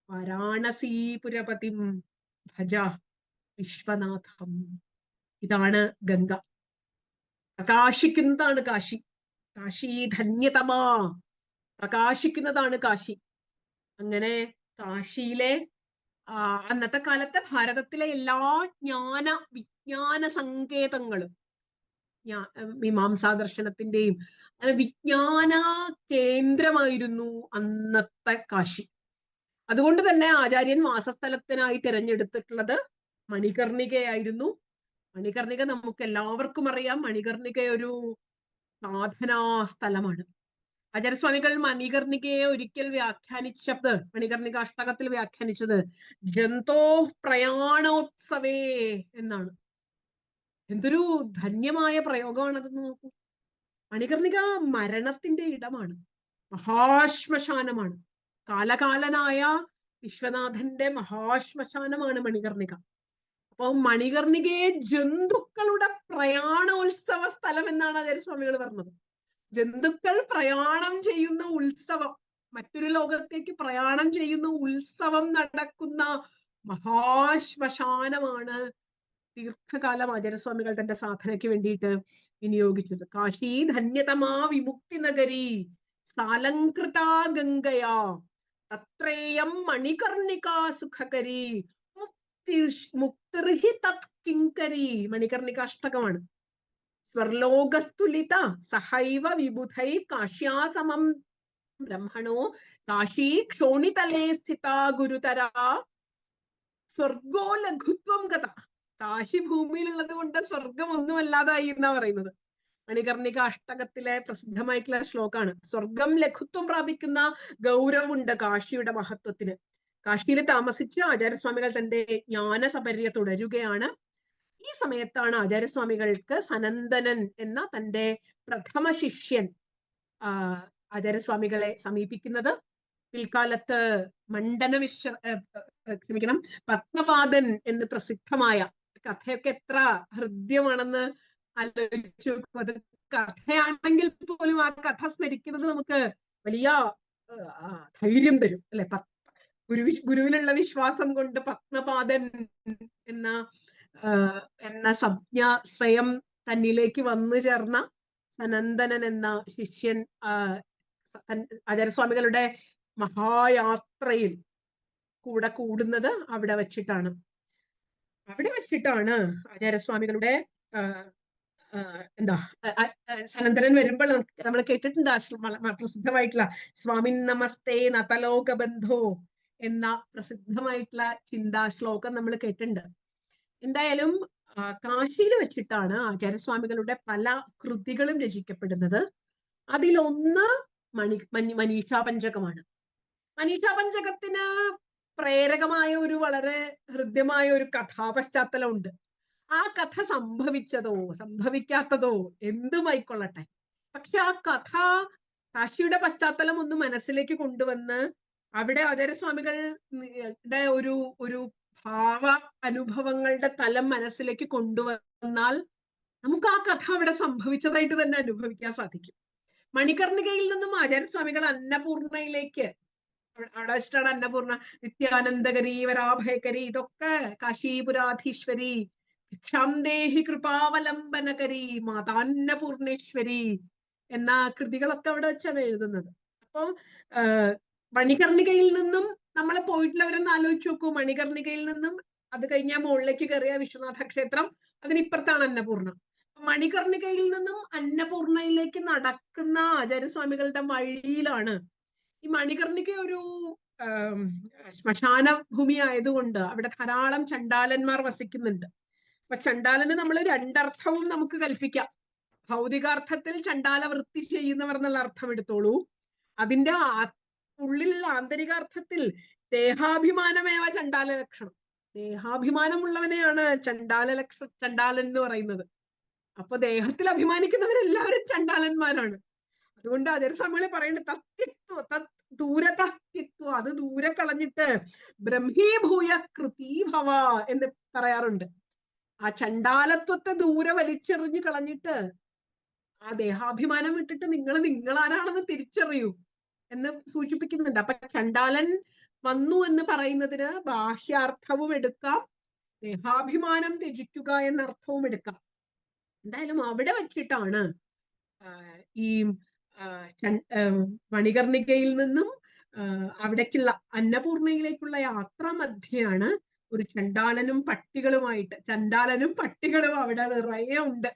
വാരാണസീപുരപതിം ഭജ വിശ്വനാഥം. ഇതാണ് ഗംഗ. പ്രകാശിക്കുന്നതാണ് കാശി. കാശി ധന്യതമാ, പ്രകാശിക്കുന്നതാണ് കാശി. അങ്ങനെ കാശിയിലെ അന്നത്തെ കാലത്തെ ഭാരതത്തിലെ എല്ലാ വിജ്ഞാന സങ്കേതങ്ങളും, മീമാംസാ ദർശനത്തിന്റെയും അങ്ങനെ വിജ്ഞാന കേന്ദ്രമായിരുന്നു അന്നത്തെ കാശി. അതുകൊണ്ട് തന്നെ ആചാര്യൻ വാസസ്ഥലത്തിനായി തിരഞ്ഞെടുത്തിട്ടുള്ളത് മണികർണികയായിരുന്നു. മണികർണിക നമുക്ക് എല്ലാവർക്കും അറിയാം. മണികർണിക ഒരു സാധനാ സ്ഥലമാണ്. ആചാര്യസ്വാമികൾ മണികർണികയെ ഒരിക്കൽ വ്യാഖ്യാനിച്ചത്, മണികർണിക അഷ്ടകത്തിൽ വ്യാഖ്യാനിച്ചത് ജന്തോ പ്രയാണോത്സവേ എന്നാണ്. എന്തൊരു ധന്യമായ പ്രയോഗമാണതെന്ന് നോക്കൂ. മണികർണിക മരണത്തിന്റെ ഇടമാണ്, മഹാശ്മശാനമാണ്. കാലകാലനായ വിശ്വനാഥന്റെ മഹാശ്മശാനമാണ് മണികർണിക. അപ്പൊ മണികർണികയെ ജന്തുക്കളുടെ പ്രയാണോത്സവ സ്ഥലം എന്നാണ് ആചാര്യസ്വാമികൾ പറഞ്ഞത്. ജന്തുക്കൾ പ്രയാണം ചെയ്യുന്ന ഉത്സവം, മറ്റൊരു ലോകത്തേക്ക് പ്രയാണം ചെയ്യുന്ന ഉത്സവം നടക്കുന്ന മഹാശ്മശാനമാണ് ദീർഘകാലം ആചാര്യസ്വാമികൾ തന്റെ സാധനയ്ക്ക് വേണ്ടിയിട്ട് വിനിയോഗിച്ചത്. കാശി ധന്യതമാ വിമുക്തി നഗരി സാലങ്കൃതാ ഗംഗയാ തത്രേയം മണികർണികാ സുഖകരി മുക്തിർഹി തത് കിങ്കരി. മണികർണിക അഷ്ടകമാണ്. സ്വർലോകസ്തുലിത സഹൈവ വിബുധൈ കാശ്യാസമം ബ്രഹ്മണോ കാശീ ക്ഷോണിതലേ സ്ഥിത ഗുരുതരാ സ്വർഗോ ലഘുത്വം ഗത. കാശി ഭൂമിയിലുള്ളത് കൊണ്ട് സ്വർഗം ഒന്നുമല്ലാതായി എന്നാ പറയുന്നത്. മണികർണിക അഷ്ടകത്തിലെ പ്രസിദ്ധമായിട്ടുള്ള ശ്ലോകാണ്. സ്വർഗം ലഘുത്വം പ്രാപിക്കുന്ന ഗൗരവമുണ്ട് കാശിയുടെ മഹത്വത്തിന്. കാശിയിൽ താമസിച്ച് ആചാര്യസ്വാമികൾ തന്റെ ജ്ഞാനസപര്യ തുടരുകയാണ്. ഈ സമയത്താണ് ആചാര്യസ്വാമികൾക്ക് സനന്ദനൻ എന്ന തന്റെ പ്രഥമ ശിഷ്യൻ ആചാര്യസ്വാമികളെ സമീപിക്കുന്നത്. പിൽക്കാലത്ത് പത്മപാദൻ എന്ന് പ്രസിദ്ധമായ കഥയൊക്കെ എത്ര ഹൃദ്യമാണെന്ന് ആലോചിച്ചു. അത് കഥയാണെങ്കിൽ പോലും ആ കഥ സ്മരിക്കുന്നത് നമുക്ക് വലിയ ധൈര്യം തരും, അല്ലെ? ഗുരുവിലുള്ള വിശ്വാസം കൊണ്ട് പത്മപാദൻ എന്ന സംജ്ഞ സ്വയം തന്നിലേക്ക് വന്നു ചേർന്ന സനന്ദനൻ എന്ന ശിഷ്യൻ ആചാര്യസ്വാമികളുടെ മഹായാത്രയിൽ കൂടെ കൂടുന്നത് അവിടെ വെച്ചിട്ടാണ്. ആചാര്യസ്വാമികളുടെ എന്താ സനന്ദനൻ വരുമ്പോൾ നമ്മൾ കേട്ടിട്ടുണ്ട് പ്രസിദ്ധമായിട്ടുള്ള സ്വാമിൻ നമസ്തേ നതലോക ബന്ധോ എന്ന പ്രസിദ്ധമായിട്ടുള്ള ചിന്താശ്ലോകം നമ്മൾ കേട്ടിട്ടുണ്ട്. എന്തായാലും കാശിയിൽ വെച്ചിട്ടാണ് ആചാര്യസ്വാമികളുടെ പല കൃതികളും രചിക്കപ്പെടുന്നത്. അതിലൊന്ന് മനീഷാ പഞ്ചകമാണ്. മനീഷാ പഞ്ചകത്തിന് പ്രേരകമായ ഒരു വളരെ ഹൃദ്യമായ ഒരു കഥാപശ്ചാത്തലമുണ്ട്. ആ കഥ സംഭവിച്ചതോ സംഭവിക്കാത്തതോ എന്തുമായിക്കൊള്ളട്ടെ, പക്ഷെ ആ കഥ കാശിയുടെ പശ്ചാത്തലം ഒന്ന് മനസ്സിലേക്ക് കൊണ്ടുവന്ന് അവിടെ ആചാര്യസ്വാമികളുടെ ഒരു ഭാവ അനുഭവങ്ങളുടെ തലം മനസ്സിലേക്ക് കൊണ്ടുവന്നാൽ നമുക്ക് ആ കഥ അവിടെ സംഭവിച്ചതായിട്ട് തന്നെ അനുഭവിക്കാൻ സാധിക്കും. മണികർണികയിൽ നിന്നും ആചാര്യസ്വാമികൾ അന്നപൂർണയിലേക്ക്, അവിടെ വെച്ചിട്ടാണ് അന്നപൂർണ, നിത്യാനന്ദകരി, വരാഭയകരി, ഇതൊക്കെ കാശീപുരാധീശ്വരി, ഭിക്ഷാന്തേഹി കൃപാവലംബനകരി, മാതാന്നപൂർണേശ്വരി എന്ന കൃതികളൊക്കെ അവിടെ വെച്ചാണ് എഴുതുന്നത്. അപ്പോ മണികർണികയിൽ നിന്നും നമ്മൾ പോയിട്ടുള്ളവരൊന്ന് ആലോചിച്ച് നോക്കൂ. മണികർണികയിൽ നിന്നും അത് കഴിഞ്ഞാൽ മുകളിലേക്ക് കയറിയ വിശ്വനാഥ ക്ഷേത്രം, അതിനിപ്പുറത്താണ് അന്നപൂർണ. മണികർണികയിൽ നിന്നും അന്നപൂർണയിലേക്ക് നടക്കുന്ന ആചാര്യസ്വാമികളുടെ വഴിയിലാണ് ഈ മണികർണിക ഒരു ശ്മശാന ഭൂമി ആയതുകൊണ്ട് അവിടെ ധാരാളം ചണ്ടാലന്മാർ വസിക്കുന്നുണ്ട്. അപ്പൊ ചണ്ടാലന് നമ്മൾ രണ്ടർത്ഥവും നമുക്ക് കൽപ്പിക്കാം. ഭൗതികാർത്ഥത്തിൽ ചണ്ടാല വൃത്തി ചെയ്യുന്നവർ എന്നുള്ള അർത്ഥം എടുത്തോളൂ. അതിന്റെ ഉള്ളിൽ ആന്തരികാർത്ഥത്തിൽ ദേഹാഭിമാനമേവ ചണ്ടാല ലക്ഷണം, ദേഹാഭിമാനമുള്ളവനെയാണ് ചണ്ടാലൻ എന്ന് പറയുന്നത്. അപ്പൊ ദേഹത്തിൽ അഭിമാനിക്കുന്നവരെല്ലാവരും ചണ്ടാലന്മാരാണ്. അതുകൊണ്ട് ആചാര്യസ്വാമികളെ പറയുന്നത് തത്വ ദൂരതത്വ, അത് ദൂരെ കളഞ്ഞിട്ട് ബ്രഹ്മീഭൂയ കൃതീഭവ എന്ന് പറയാറുണ്ട്. ആ ചണ്ടാലത്വത്തെ ദൂരെ വലിച്ചെറിഞ്ഞു കളഞ്ഞിട്ട് ആ ദേഹാഭിമാനം വിട്ടിട്ട് നിങ്ങൾ നിങ്ങളാരാണെന്ന് തിരിച്ചറിയൂ എന്ന് സൂചിപ്പിക്കുന്നുണ്ട്. അപ്പൊ ചണ്ടാലൻ വന്നു എന്ന് പറയുന്നതിന് ബാഹ്യാർത്ഥവും എടുക്കാം, ദേഹാഭിമാനം ത്യജിക്കുക എന്ന അർത്ഥവും എടുക്കാം. എന്തായാലും അവിടെ വച്ചിട്ടാണ് ഈ മണികർണികയിൽ നിന്നും അവിടേക്കുള്ള അന്നപൂർണയിലേക്കുള്ള യാത്രാ മധ്യയാണ് ഒരു ചണ്ടാലനും പട്ടികളും അവിടെ നിറയെ ഉണ്ട്.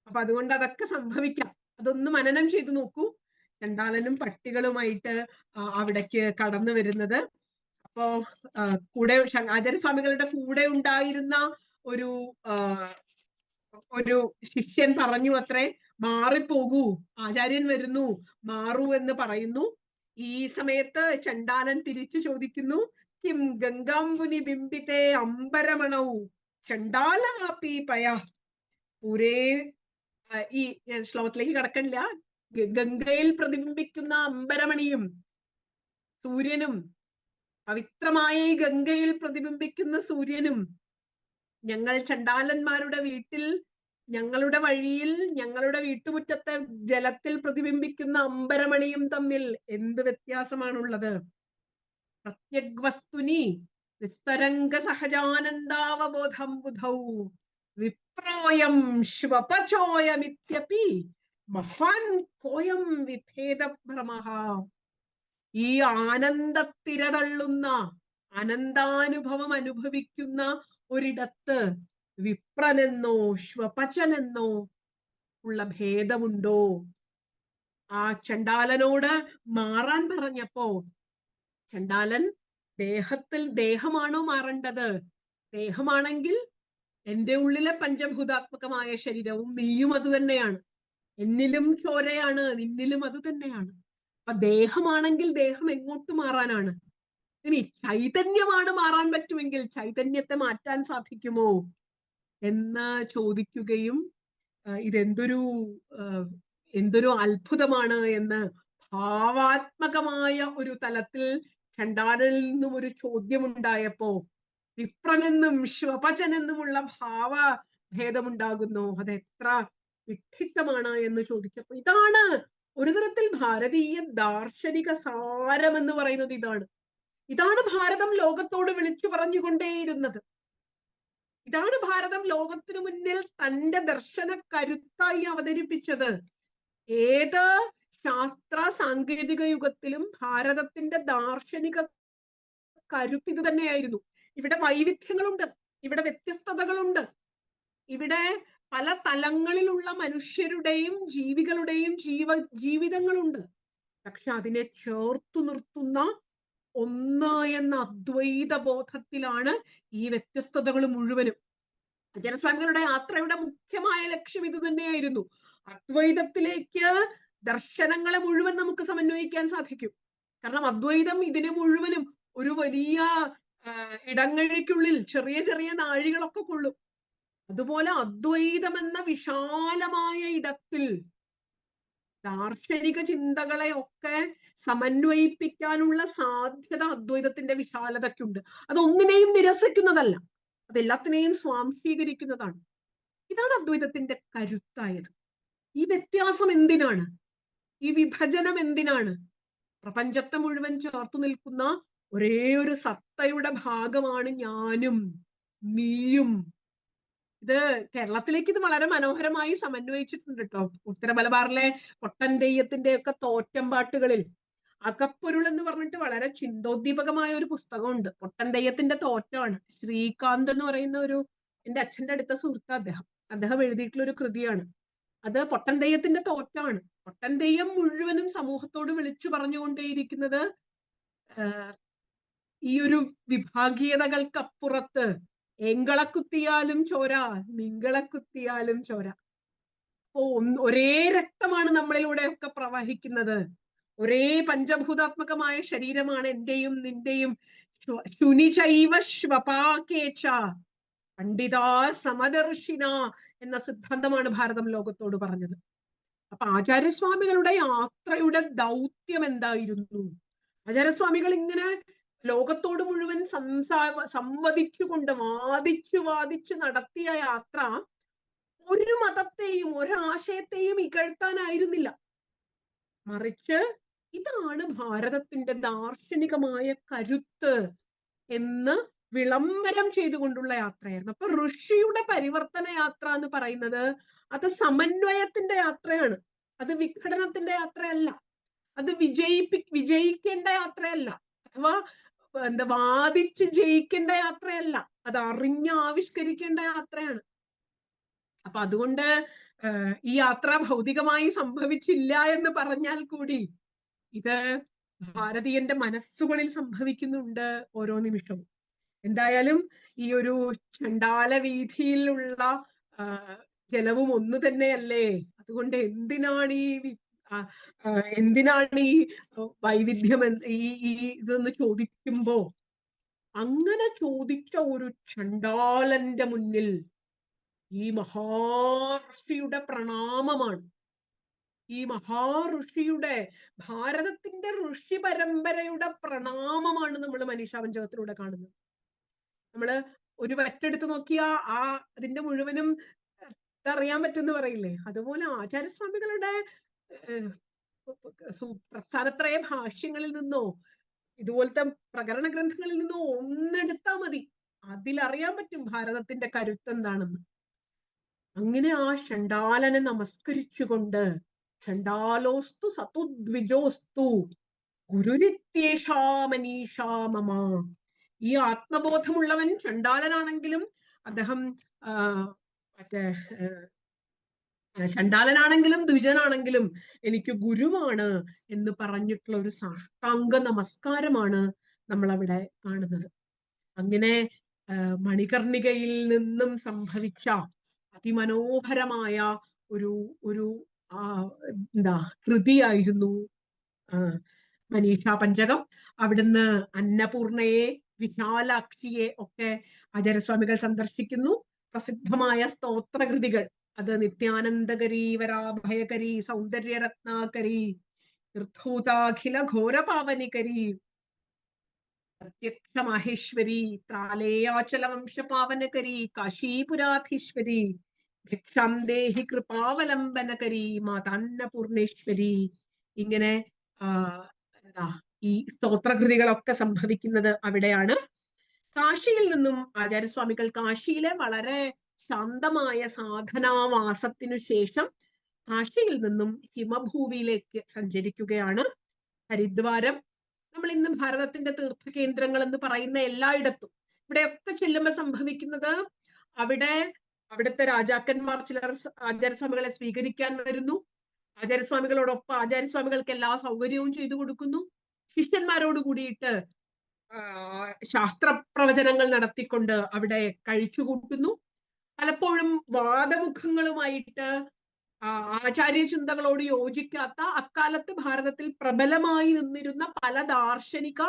അപ്പൊ അതുകൊണ്ട് അതൊക്കെ സംഭവിക്കാം. അതൊന്ന് മനനം ചെയ്തു നോക്കൂ. ചണ്ടാലനും പട്ടികളുമായിട്ട് അവിടേക്ക് കടന്നു വരുന്നത്. അപ്പോ കൂടെ ആചാര്യസ്വാമികളുടെ കൂടെ ഉണ്ടായിരുന്ന ഒരു ശിഷ്യൻ പറഞ്ഞു അത്രേ, മാറിപ്പോകൂ, ആചാര്യൻ വരുന്നു, മാറൂ എന്ന് പറയുന്നു. ഈ സമയത്ത് ചണ്ടാലൻ തിരിച്ചു ചോദിക്കുന്നു, കിം ഗംഗാംബുനി ബിംബിതേ അംബരമണൗ ചണ്ടാലമാപ്പി പയ. പൂരേ ഈ ശ്ലോകത്തിലേക്ക് കടക്കണില്ല. ഗംഗയിൽ പ്രതിബിംബിക്കുന്ന അംബരമണിയും സൂര്യനും, പവിത്രമായ ഈ ഗംഗയിൽ പ്രതിബിംബിക്കുന്ന സൂര്യനും ഞങ്ങൾ ചണ്ടാലന്മാരുടെ വീട്ടിൽ, ഞങ്ങളുടെ വഴിയിൽ, ഞങ്ങളുടെ വീട്ടുമുറ്റത്തെ ജലത്തിൽ പ്രതിബിംബിക്കുന്ന അംബരമണിയും തമ്മിൽ എന്ത് വ്യത്യാസമാണുള്ളത്? പ്രത്യഗ്വസ്തുനി നിസ്തരംഗ സഹജാനന്ദാവബോധം ബുധൗ വിപ്രോയം ശ്വപചോയമിത്യപി മഹാൻ കോയം വിഭേദഭ്രമഃ. ഈ ആനന്ദത്തിരതള്ളുന്ന, അനന്താനുഭവം അനുഭവിക്കുന്ന ഒരിടത്ത് വിപ്രനെന്നോ ശ്വപചനെന്നോ ഉള്ള ഭേദമുണ്ടോ? ആ ചണ്ടാലനോട് മാറാൻ പറഞ്ഞപ്പോ ചണ്ടാലൻ ദേഹമാണോ മാറേണ്ടത്? ദേഹമാണെങ്കിൽ എന്റെ ഉള്ളിലെ പഞ്ചഭൂതാത്മകമായ ശരീരവും നീയും അത് തന്നെയാണ്, എന്നിലും ചോരയാണ്, നിന്നിലും അത് തന്നെയാണ്. അപ്പൊ ദേഹമാണെങ്കിൽ ദേഹം എങ്ങോട്ട് മാറാനാണ്? ഇനി ചൈതന്യമാണ് മാറാൻ പറ്റുമെങ്കിൽ ചൈതന്യത്തെ മാറ്റാൻ സാധിക്കുമോ എന്ന് ചോദിക്കുകയും എന്തൊരു അത്ഭുതമാണ് എന്ന് ഭാവാത്മകമായ ഒരു തലത്തിൽ ചണ്ടാലനിൽ നിന്നും ഒരു ചോദ്യമുണ്ടായപ്പോ വിപ്രനെന്നും ശ്വപചനെന്നുമുള്ള ഭാവഭേദമുണ്ടാകുന്നു. അതെത്ര വിഡ്ഢിത്തമാണ് എന്ന് ചോദിച്ചപ്പോ ഇതാണ് ഒരു തരത്തിൽ ഭാരതീയ ദാർശനിക സാരം എന്ന് പറയുന്നത്. ഇതാണ് ഭാരതം ലോകത്തോട് വിളിച്ചു പറഞ്ഞുകൊണ്ടേയിരുന്നത്. ഇതാണ് ഭാരതം ലോകത്തിനു മുന്നിൽ തന്റെ ദർശന കരുത്തായി അവതരിപ്പിച്ചത്. ഏത് ശാസ്ത്ര സാങ്കേതിക യുഗത്തിലും ഭാരതത്തിന്റെ ദാർശനിക കരുത്ത് ഇത് തന്നെയായിരുന്നു. ഇവിടെ വൈവിധ്യങ്ങളുണ്ട്, ഇവിടെ വ്യത്യസ്തതകളുണ്ട്, ഇവിടെ പല തലങ്ങളിലുള്ള മനുഷ്യരുടെയും ജീവികളുടെയും ജീവിതങ്ങളുണ്ട്. പക്ഷെ അതിനെ ചേർത്തു നിർത്തുന്ന ഒന്ന് എന്ന അദ്വൈത ബോധത്തിലാണ് ഈ വ്യത്യസ്തതകൾ മുഴുവനും. ആചാര്യസ്വാമികളുടെ യാത്രയുടെ മുഖ്യമായ ലക്ഷ്യം ഇത് തന്നെയായിരുന്നു. അദ്വൈതത്തിലേക്ക് ദർശനങ്ങളെ മുഴുവൻ നമുക്ക് സമന്വയിക്കാൻ സാധിക്കും. കാരണം അദ്വൈതം ഇതിനെ മുഴുവനും ഒരു വലിയ ഇടങ്ങഴിക്കുള്ളിൽ ചെറിയ ചെറിയ നാഴികളൊക്കെ കൊള്ളും. അതുപോലെ അദ്വൈതം എന്ന വിശാലമായ ഇടത്തിൽ ദാർശനിക ചിന്തകളെ ഒക്കെ സമന്വയിപ്പിക്കാനുള്ള സാധ്യത അദ്വൈതത്തിന്റെ വിശാലതയ്ക്കുണ്ട്. അതൊന്നിനെയും നിരസിക്കുന്നതല്ല, അതെല്ലാത്തിനെയും സ്വാംശീകരിക്കുന്നതാണ്. ഇതാണ് അദ്വൈതത്തിന്റെ കരുത്തായത്. ഈ വ്യത്യാസം എന്തിനാണ്? ഈ വിഭജനം എന്തിനാണ്? പ്രപഞ്ചത്തെ മുഴുവൻ ചേർത്തു നിൽക്കുന്ന ഒരേ ഒരു സത്തയുടെ ഭാഗമാണ് ഞാനും നീയും. ഇത് കേരളത്തിലേക്ക് ഇത് വളരെ മനോഹരമായി സമന്വയിച്ചിട്ടുണ്ട് കേട്ടോ. ഉത്തര മലബാറിലെ പൊട്ടൻ തെയ്യത്തിന്റെ ഒക്കെ തോറ്റം പാട്ടുകളിൽ അകപ്പൊരുൾ എന്ന് പറഞ്ഞിട്ട് വളരെ ചിന്തോദ്ദീപകമായ ഒരു പുസ്തകമുണ്ട്. പൊട്ടൻ തെയ്യത്തിന്റെ തോറ്റമാണ്. ശ്രീകാന്ത് എന്ന് പറയുന്ന ഒരു എന്റെ അച്ഛന്റെ അടുത്ത സുഹൃത്ത്, അദ്ദേഹം എഴുതിയിട്ടുള്ള ഒരു കൃതിയാണ് അത്. പൊട്ടൻ തെയ്യത്തിന്റെ തോറ്റാണ്. പൊട്ടൻ തെയ്യം മുഴുവനും സമൂഹത്തോട് വിളിച്ചു പറഞ്ഞുകൊണ്ടേയിരിക്കുന്നത് ഈ ഒരു വിഭാഗീയതകൾക്കപ്പുറത്ത് എങ്കളെ കുത്തിയാലും ചോര, നിങ്ങളെ കുത്തിയാലും ചോര. അപ്പോ ഒരേ രക്തമാണ് നമ്മളിലൂടെ ഒക്കെ പ്രവഹിക്കുന്നത്. ഒരേ പഞ്ചഭൂതാത്മകമായ ശരീരമാണ് എന്റെയും നിന്റെയും. ശുനിചൈവ ശ്വപാകേച്ച പണ്ഡിതാ സമദർശിന എന്ന സിദ്ധാന്തമാണ് ഭാരതം ലോകത്തോട് പറഞ്ഞത്. അപ്പൊ ആചാര്യസ്വാമികളുടെ യാത്രയുടെ ദൗത്യം എന്തായിരുന്നു? ആചാര്യസ്വാമികൾ ഇങ്ങനെ ലോകത്തോട് മുഴുവൻ സംവദിച്ചുകൊണ്ട് വാദിച്ചു നടത്തിയ യാത്ര ഒരു മതത്തെയും ഒരാശയത്തെയും ഇകഴ്ത്താനായിരുന്നില്ല. മറിച്ച് ഇതാണ് ഭാരതത്തിന്റെ ദാർശനികമായ കരുത്ത് എന്ന് വിളംബരം ചെയ്തുകൊണ്ടുള്ള യാത്രയായിരുന്നു. അപ്പൊ ഋഷിയുടെ പരിവർത്തന യാത്ര എന്ന് പറയുന്നത് അത് സമന്വയത്തിന്റെ യാത്രയാണ്. അത് വിഘടനത്തിന്റെ യാത്രയല്ല. അത് വിജയിക്കേണ്ട യാത്രയല്ല. അഥവാ വാദിച്ച് ജയിക്കേണ്ട യാത്രയല്ല. അത് അറിഞ്ഞ് ആവിഷ്കരിക്കേണ്ട യാത്രയാണ്. അപ്പൊ അതുകൊണ്ട് ഈ യാത്ര ഭൗതികമായി സംഭവിച്ചില്ല എന്ന് പറഞ്ഞാൽ കൂടി ഇത് ഭാരതീയന്റെ മനസ്സുകളിൽ സംഭവിക്കുന്നുണ്ട് ഓരോ നിമിഷവും. എന്തായാലും ഈ ഒരു ചണ്ടാല വീതിയിലുള്ള ജലവും ഒന്ന് തന്നെയല്ലേ? അതുകൊണ്ട് എന്തിനാണ് ഈ വൈവിധ്യം ഈ ഇതെന്ന് ചോദിക്കുമ്പോ, അങ്ങനെ ചോദിച്ച ഒരു ചണ്ടാലന്റെ മുന്നിൽ ഈ മഹാഋഷിയുടെ പ്രണാമമാണ്. ഈ മഹാഋഷിയുടെ, ഭാരതത്തിന്റെ ഋഷി പരമ്പരയുടെ പ്രണാമമാണ് നമ്മൾ മനീഷാ പഞ്ചകത്തിലൂടെ കാണുന്നത്. നമ്മള് ഒരു വറ്റെടുത്ത് നോക്കിയാ അതിന്റെ മുഴുവനും അറിയാൻ പറ്റുമെന്ന് പറയില്ലേ? അതുപോലെ ആചാര്യസ്വാമികളുടെ പ്രസ്ഥാനത്രയ ഭാഷ്യങ്ങളിൽ നിന്നോ ഇതുപോലത്തെ പ്രകരണ ഗ്രന്ഥങ്ങളിൽ നിന്നോ ഒന്നെടുത്താൽ മതി, അതിലറിയാൻ പറ്റും ഭാരതത്തിന്റെ കരുത്തെന്താണെന്ന്. അങ്ങനെ ആ ചണ്ടാലനെ നമസ്കരിച്ചുകൊണ്ട് ചണ്ടാലോസ്തു സതുദ്വിജോസ്തു ഗുരുരിത്യേഷാ മനീഷാ മമ. ഈ ആത്മബോധമുള്ളവൻ ചണ്ടാലനാണെങ്കിലും അദ്ദേഹം ചണ്ടാലനാണെങ്കിലും ദ്വിജനാണെങ്കിലും എനിക്ക് ഗുരുവാണ് എന്ന് പറഞ്ഞിട്ടുള്ള ഒരു സാഷ്ടാംഗ നമസ്കാരമാണ് നമ്മൾ അവിടെ കാണുന്നത്. അങ്ങനെ മണികർണികയിൽ നിന്നും സംഭവിച്ച അതിമനോഹരമായ ഒരു കൃതിയായിരുന്നു മനീഷാ പഞ്ചകം. അവിടുന്ന് അന്നപൂർണയെ, വിശാലാക്ഷിയെ ഒക്കെ ആചാര്യസ്വാമികൾ സന്ദർശിക്കുന്നു. പ്രസിദ്ധമായ സ്തോത്രകൃതികൾ, അത് നിത്യാനന്ദകരി, വരാഭയകരി, സൗന്ദര്യരത്നാകരി, തീർത്ഥൂതാഖില ഘോരപാവനികരി, പ്രത്യക്ഷ മാഹേശ്വരി, ത്രാലേയാചല വംശപാവനകരി, കാശീപുരാധീശ്വരി, ഭിക്ഷാം ദേഹി കൃപാവലംബനകരി, മാതാന്നപൂർണേശ്വരി. ഇങ്ങനെ ഈ സ്തോത്രകൃതികളൊക്കെ സംഭവിക്കുന്നത് അവിടെയാണ്. കാശിയിൽ നിന്നും ആചാര്യസ്വാമികൾ കാശിയിലെ വളരെ ശാന്തമായ സാധനാവാസത്തിനു ശേഷം കാശിയിൽ നിന്നും ഹിമഭൂമിയിലേക്ക് സഞ്ചരിക്കുകയാണ്. ഹരിദ്വാരം, നമ്മൾ ഇന്ന് ഭാരതത്തിന്റെ തീർത്ഥകേന്ദ്രങ്ങൾ എന്ന് പറയുന്ന എല്ലായിടത്തും ഇവിടെയൊക്കെ ചെല്ലുമ്പോൾ സംഭവിക്കുന്നത് അവിടെ അവിടുത്തെ രാജാക്കന്മാർ ചിലർ ആചാര്യസ്വാമികളെ സ്വീകരിക്കാൻ വരുന്നു. ആചാര്യസ്വാമികളോടൊപ്പം ആചാര്യസ്വാമികൾക്ക് എല്ലാ സൗകര്യവും ചെയ്തു കൊടുക്കുന്നു. ശിഷ്യന്മാരോട് കൂടിയിട്ട് ശാസ്ത്ര പ്രവചനങ്ങൾ നടത്തിക്കൊണ്ട് അവിടെ കഴിച്ചുകൂട്ടുന്നു. പലപ്പോഴും വാദമുഖങ്ങളുമായിട്ട് ആചാര്യ ചിന്തകളോട് യോജിക്കാത്ത അക്കാലത്ത് ഭാരതത്തിൽ പ്രബലമായി നിന്നിരുന്ന പല ദാർശനിക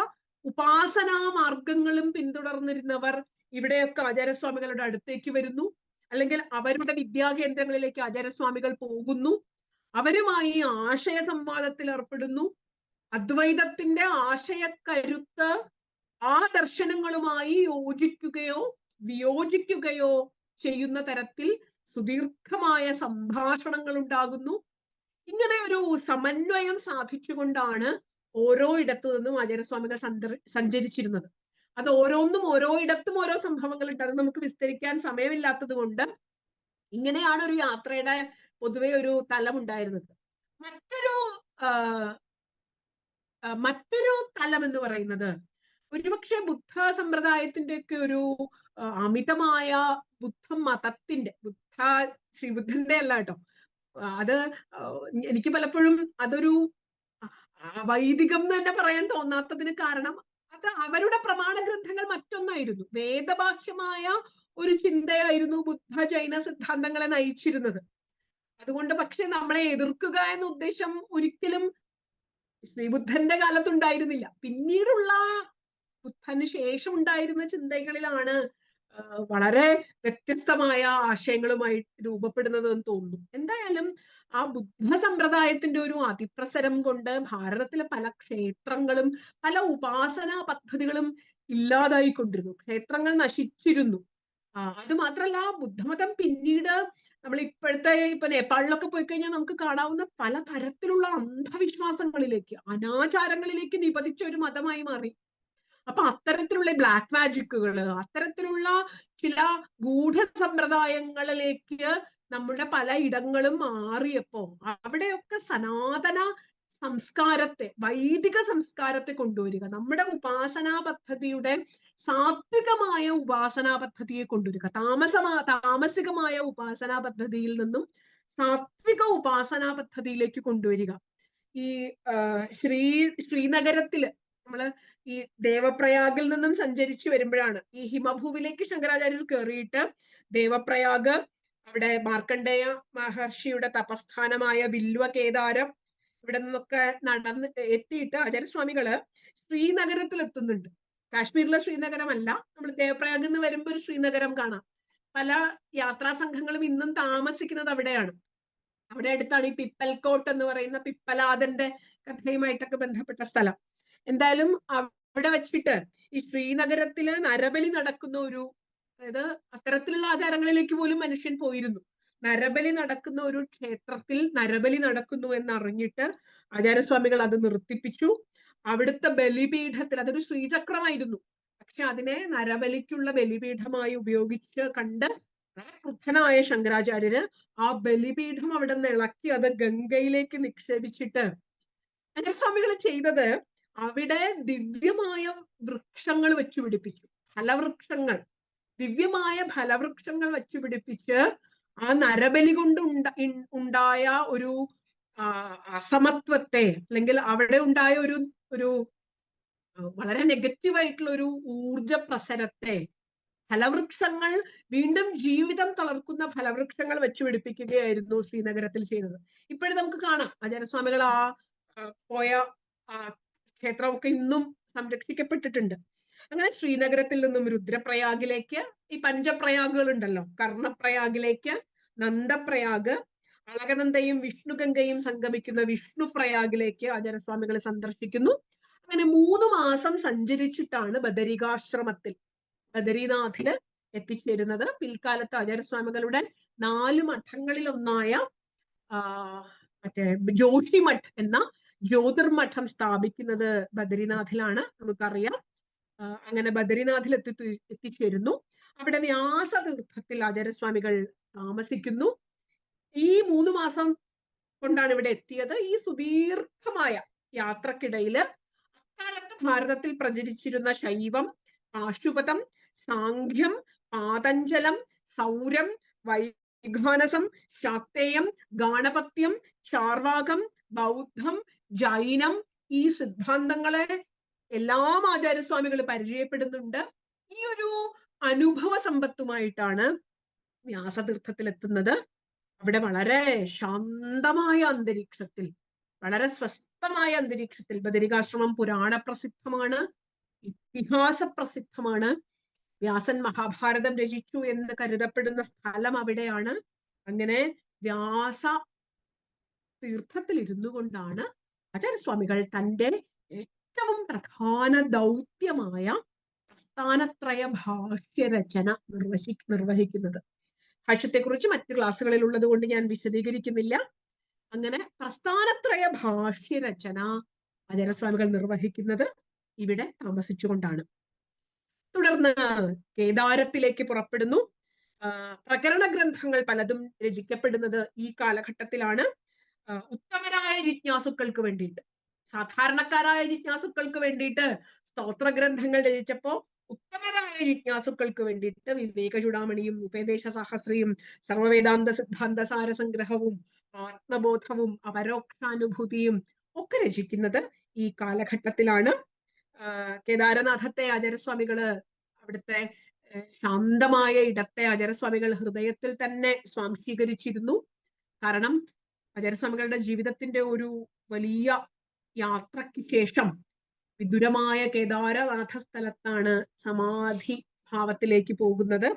ഉപാസനാ മാർഗങ്ങളും പിന്തുടർന്നിരുന്നവർ ഇവിടെയൊക്കെ ആചാര്യസ്വാമികളുടെ അടുത്തേക്ക് വരുന്നു. അല്ലെങ്കിൽ അവരുടെ വിദ്യാകേന്ദ്രങ്ങളിലേക്ക് ആചാര്യസ്വാമികൾ പോകുന്നു. അവരുമായി ആശയ സംവാദത്തിൽ ഏർപ്പെടുന്നു. അദ്വൈതത്തിന്റെ ആശയക്കരുത്ത് ആ ദർശനങ്ങളുമായി യോജിക്കുകയോ വിയോജിക്കുകയോ ചെയ്യുന്ന തരത്തിൽ സുദീർഘമായ സംഭാഷണങ്ങൾ ഉണ്ടാകുന്നു. ഇങ്ങനെ ഒരു സമന്വയം സാധിച്ചുകൊണ്ടാണ് ഓരോ ഇടത്തു നിന്നും ആചാര്യസ്വാമികൾ സഞ്ചരിച്ചിരുന്നത്. അത് ഓരോന്നും ഓരോ ഇടത്തും ഓരോ സംഭവങ്ങൾ ഉണ്ട്. അത് നമുക്ക് വിസ്തരിക്കാൻ സമയമില്ലാത്തത് കൊണ്ട് ഇങ്ങനെയാണ് ഒരു യാത്രയുടെ പൊതുവെ ഒരു തലം ഉണ്ടായിരുന്നത്. മറ്റൊരു തലം എന്ന് പറയുന്നത് ഒരുപക്ഷെ ബുദ്ധ സമ്പ്രദായത്തിന്റെ ഒക്കെ ഒരു അമിതമായ ബുദ്ധമതത്തിന്റെ ശ്രീബുദ്ധന്റെ അല്ല കേട്ടോ, അത് എനിക്ക് പലപ്പോഴും അതൊരു വൈദികം എന്ന് തന്നെ പറയാൻ തോന്നാത്തതിന് കാരണം അത് അവരുടെ പ്രമാണ ഗ്രന്ഥങ്ങൾ മറ്റൊന്നായിരുന്നു. വേദബാഹ്യമായ ഒരു ചിന്തയായിരുന്നു ബുദ്ധ ജൈന സിദ്ധാന്തങ്ങളെ നയിച്ചിരുന്നത്. അതുകൊണ്ട് പക്ഷെ നമ്മളെ എതിർക്കുക എന്ന ഉദ്ദേശം ഒരിക്കലും ശ്രീബുദ്ധന്റെ കാലത്തുണ്ടായിരുന്നില്ല. പിന്നീടുള്ള ബുദ്ധന് ശേഷം ഉണ്ടായിരുന്ന ചിന്തകളിലാണ് വളരെ വ്യത്യസ്തമായ ആശയങ്ങളുമായി രൂപപ്പെടുന്നത് എന്ന് തോന്നുന്നു. എന്തായാലും ആ ബുദ്ധ സമ്പ്രദായത്തിന്റെ ഒരു അതിപ്രസരം കൊണ്ട് ഭാരതത്തിലെ പല ക്ഷേത്രങ്ങളും പല ഉപാസനാ പദ്ധതികളും ഇല്ലാതായിക്കൊണ്ടിരുന്നു. ക്ഷേത്രങ്ങൾ നശിച്ചിരുന്നു. അത് മാത്രല്ല ബുദ്ധമതം പിന്നീട് നമ്മൾ ഇപ്പൊ നേപ്പാളിലൊക്കെ പോയി കഴിഞ്ഞാൽ നമുക്ക് കാണാവുന്ന പല തരത്തിലുള്ള അന്ധവിശ്വാസങ്ങളിലേക്ക്, അനാചാരങ്ങളിലേക്ക് നിപതിച്ച ഒരു മതമായി മാറി. അപ്പൊ അത്തരത്തിലുള്ള ബ്ലാക്ക് മാജിക്കുകള്, അത്തരത്തിലുള്ള ചില ഗൂഢസമ്പ്രദായങ്ങളിലേക്ക് നമ്മുടെ പല ഇടങ്ങളും മാറിയപ്പോ അവിടെയൊക്കെ സനാതന സംസ്കാരത്തെ, വൈദിക സംസ്കാരത്തെ കൊണ്ടുവരിക, നമ്മുടെ ഉപാസനാ പദ്ധതിയുടെ സാത്വികമായ ഉപാസനാ പദ്ധതിയെ കൊണ്ടുവരിക, താമസികമായ ഉപാസനാ പദ്ധതിയിൽ നിന്നും സാത്വിക ഉപാസനാ പദ്ധതിയിലേക്ക് കൊണ്ടുവരിക. ഈ ശ്രീനഗരത്തില് നമ്മള് ഈ ദേവപ്രയാഗിൽ നിന്നും സഞ്ചരിച്ചു വരുമ്പോഴാണ് ഈ ഹിമഭൂവിലേക്ക് ശങ്കരാചാര്യർ കയറിയിട്ട് ദേവപ്രയാഗ്, അവിടെ മാർക്കണ്ഡേയ മഹർഷിയുടെ തപസ്ഥാനമായ വില്വകേദാരം, ഇവിടെ നിന്നൊക്കെ നടന്ന് എത്തിയിട്ട് ആചാര്യസ്വാമികള് ശ്രീനഗരത്തിൽ എത്തുന്നുണ്ട്. കാശ്മീരിലെ ശ്രീനഗരമല്ല, നമ്മൾ ദേവപ്രയാഗിൽ നിന്ന് വരുമ്പോൾ ഒരു ശ്രീനഗരം കാണാം. പല യാത്രാ സംഘങ്ങളും ഇന്നും താമസിക്കുന്നത് അവിടെയാണ്. അവിടെ അടുത്താണ് ഈ പിപ്പൽകോട്ട് എന്ന് പറയുന്ന പിപ്പലാദന്റെ കഥയുമായിട്ടൊക്കെ ബന്ധപ്പെട്ട സ്ഥലം. എന്തായാലും അവിടെ വെച്ചിട്ട് ഈ ശ്രീനഗരത്തില് നരബലി നടക്കുന്ന ഒരു, അതായത് അത്തരത്തിലുള്ള ആചാരങ്ങളിലേക്ക് പോലും മനുഷ്യൻ പോയിരുന്നു. നരബലി നടക്കുന്ന ഒരു ക്ഷേത്രത്തിൽ നരബലി നടക്കുന്നു എന്നറിഞ്ഞിട്ട് ആചാര്യസ്വാമികൾ അത് നിർത്തിപ്പിച്ചു. അവിടുത്തെ ബലിപീഠത്തിൽ, അതൊരു ശ്രീചക്രമായിരുന്നു, പക്ഷെ അതിനെ നരബലിക്കുള്ള ബലിപീഠമായി ഉപയോഗിച്ച് കണ്ട് ക്രുദ്ധനായ ശങ്കരാചാര്യര് ആ ബലിപീഠം അവിടെ നിന്ന് ഇളക്കി അത് ഗംഗയിലേക്ക് നിക്ഷേപിച്ചിട്ട് ആചാര്യസ്വാമികൾ ചെയ്തത് അവിടെ ദിവ്യമായ വൃക്ഷങ്ങൾ വെച്ചു പിടിപ്പിച്ചു. ഫലവൃക്ഷങ്ങൾ, ദിവ്യമായ ഫലവൃക്ഷങ്ങൾ വെച്ചു പിടിപ്പിച്ച് ആ നരബലി കൊണ്ട് ഉണ്ടായ ഒരു അസമത്വത്തെ, അല്ലെങ്കിൽ അവിടെ ഉണ്ടായ ഒരു വളരെ നെഗറ്റീവായിട്ടുള്ള ഒരു ഊർജ പ്രസരത്തെ, ഫലവൃക്ഷങ്ങൾ, വീണ്ടും ജീവിതം തളർക്കുന്ന ഫലവൃക്ഷങ്ങൾ വെച്ചു പിടിപ്പിക്കുകയായിരുന്നു ശ്രീനഗരത്തിൽ ചെയ്തത്. ഇപ്പോഴും നമുക്ക് കാണാം ആചാര്യസ്വാമികൾ പോയ ക്ഷേത്രമൊക്കെ ഇന്നും സംരക്ഷിക്കപ്പെട്ടിട്ടുണ്ട്. അങ്ങനെ ശ്രീനഗരത്തിൽ നിന്നും രുദ്രപ്രയാഗിലേക്ക്, ഈ പഞ്ചപ്രയാഗുകൾ ഉണ്ടല്ലോ, കർണപ്രയാഗിലേക്ക്, നന്ദപ്രയാഗ്, അളകനന്ദയും വിഷ്ണുഗംഗയും സംഗമിക്കുന്ന വിഷ്ണുപ്രയാഗിലേക്ക് ആചാര്യസ്വാമികൾ സന്ദർശിക്കുന്നു. അങ്ങനെ 3 മാസം സഞ്ചരിച്ചിട്ടാണ് ബദരികാശ്രമത്തിൽ, ബദരിനാഥില് എത്തിച്ചേരുന്നത്. പിൽക്കാലത്ത് ആചാര്യസ്വാമികളുടെ 4 മഠങ്ങളിൽ ഒന്നായ മറ്റേ ജോഷിമഠ് എന്ന ജ്യോതിർമഠം സ്ഥാപിക്കുന്നത് ബദരിനാഥിലാണ്, നമുക്കറിയാം. അങ്ങനെ ബദരിനാഥിൽ എത്തിച്ചേരുന്നു. അവിടെ വ്യാസതീർത്ഥത്തിൽ ആചാര്യസ്വാമികൾ താമസിക്കുന്നു. ഈ 3 മാസം കൊണ്ടാണ് ഇവിടെ എത്തിയത്. ഈ സുദീർഘമായ യാത്രക്കിടയില് അക്കാലത്ത് ഭാരതത്തിൽ പ്രചരിച്ചിരുന്ന ശൈവം, പാശുപതം, സാഖ്യം, പാതഞ്ജലം, സൗരം, വൈഖാനസം, ശാക്തേയം, ഗാണപത്യം, ചാർവാകം, ബൗദ്ധം, ജൈനം, ഈ സിദ്ധാന്തങ്ങളെ എല്ലാം ആചാര്യസ്വാമികൾ പരിചയപ്പെടുന്നുണ്ട്. ഈ ഒരു അനുഭവ സമ്പത്തുമായിട്ടാണ് വ്യാസതീർത്ഥത്തിൽ എത്തുന്നത്. അവിടെ വളരെ ശാന്തമായ അന്തരീക്ഷത്തിൽ, വളരെ സ്വസ്ഥമായ അന്തരീക്ഷത്തിൽ, ബദരികാശ്രമം പുരാണ പ്രസിദ്ധമാണ്, ഇതിഹാസ പ്രസിദ്ധമാണ്. വ്യാസൻ മഹാഭാരതം രചിച്ചു എന്ന് കരുതപ്പെടുന്ന സ്ഥലം അവിടെയാണ്. അങ്ങനെ വ്യാസ തീർത്ഥത്തിൽ ഇരുന്നു കൊണ്ടാണ് ആചാര്യസ്വാമികൾ തന്റെ ഏറ്റവും പ്രധാന ദൗത്യമായ പ്രസ്ഥാനത്രയ ഭാഷ്യരചന നിർവഹിക്കുന്നത്. ഭാഷ്യത്തെക്കുറിച്ച് മറ്റു ക്ലാസ്സുകളിൽ ഉള്ളത് കൊണ്ട് ഞാൻ വിശദീകരിക്കുന്നില്ല. അങ്ങനെ പ്രസ്ഥാനത്രയ ഭാഷ്യരചന ആചാര്യസ്വാമികൾ നിർവഹിക്കുന്നത് ഇവിടെ താമസിച്ചുകൊണ്ടാണ്. തുടർന്ന് കേദാരത്തിലേക്ക് പുറപ്പെടുന്നു. പ്രകരണ ഗ്രന്ഥങ്ങൾ പലതും രചിക്കപ്പെടുന്നത് ഈ കാലഘട്ടത്തിലാണ്. ഉത്തമരായ ജിജ്ഞാസുക്കൾക്ക് വേണ്ടിയിട്ട്, സാധാരണക്കാരായ ജിജ്ഞാസുക്കൾക്ക് വേണ്ടിയിട്ട് സ്തോത്രഗ്രന്ഥങ്ങൾ രചിച്ചപ്പോ ഉത്തമരായ ജിജ്ഞാസുക്കൾക്ക് വേണ്ടിയിട്ട് വിവേക ചൂടാമണിയും ഉപദേശ സഹസ്രിയും സർവവേദാന്ത സിദ്ധാന്ത സാരസംഗ്രഹവും ആത്മബോധവും അപരോക്ഷാനുഭൂതിയും ഒക്കെ രചിക്കുന്നത് ഈ കാലഘട്ടത്തിലാണ്. കേദാരനാഥത്തെ ആചാര്യസ്വാമികള്, അവിടുത്തെ ശാന്തമായ ഇടത്തെ ആചാര്യസ്വാമികൾ ഹൃദയത്തിൽ തന്നെ സ്വാംശീകരിച്ചിരുന്നു. കാരണം ആചാര്യസ്വാമികളുടെ ജീവിതത്തിന്റെ ഒരു വലിയ യാത്രയ്ക്ക് ശേഷം വിദുരമായ കേദാരനാഥ സ്ഥലത്താണ് സമാധി ഭാവത്തിലേക്ക് പോകുന്നത്.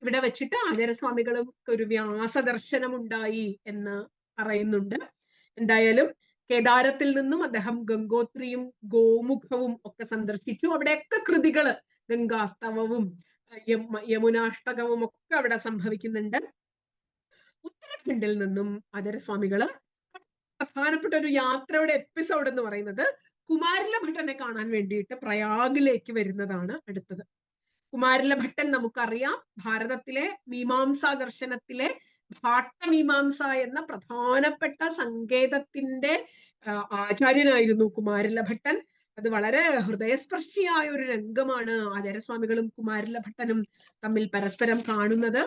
ഇവിടെ വെച്ചിട്ട് ആചാര്യസ്വാമികൾക്ക് ഒരു വ്യാസദർശനം ഉണ്ടായി എന്ന് പറയുന്നുണ്ട്. എന്തായാലും കേദാരത്തിൽ നിന്നും അദ്ദേഹം ഗംഗോത്രിയും ഗോമുഖവും ഒക്കെ സന്ദർശിച്ചു. അവിടെയൊക്കെ കൃതികള്, ഗംഗാസ്തവവും യമുനാഷ്ടകവും ഒക്കെ അവിടെ സംഭവിക്കുന്നുണ്ട്. ഉത്തരാഖണ്ഡിൽ നിന്നും ആചാര്യസ്വാമികള് പ്രധാനപ്പെട്ട ഒരു യാത്രയുടെ എപ്പിസോഡ് എന്ന് പറയുന്നത് കുമാരിലഭട്ടനെ കാണാൻ വേണ്ടിയിട്ട് പ്രയാഗിലേക്ക് വരുന്നതാണ് അടുത്തത്. കുമാരിലഭട്ടൻ നമുക്കറിയാം, ഭാരതത്തിലെ മീമാംസാ ദർശനത്തിലെ ഭാട്ടമീമാംസ എന്ന പ്രധാനപ്പെട്ട സങ്കേതത്തിന്റെ ആചാര്യനായിരുന്നു കുമാരിലഭട്ടൻ. അത് വളരെ ഹൃദയസ്പർശിയായ ഒരു രംഗമാണ് ആചാര്യസ്വാമികളും കുമാരിലഭട്ടനും തമ്മിൽ പരസ്പരം കാണുന്നത്.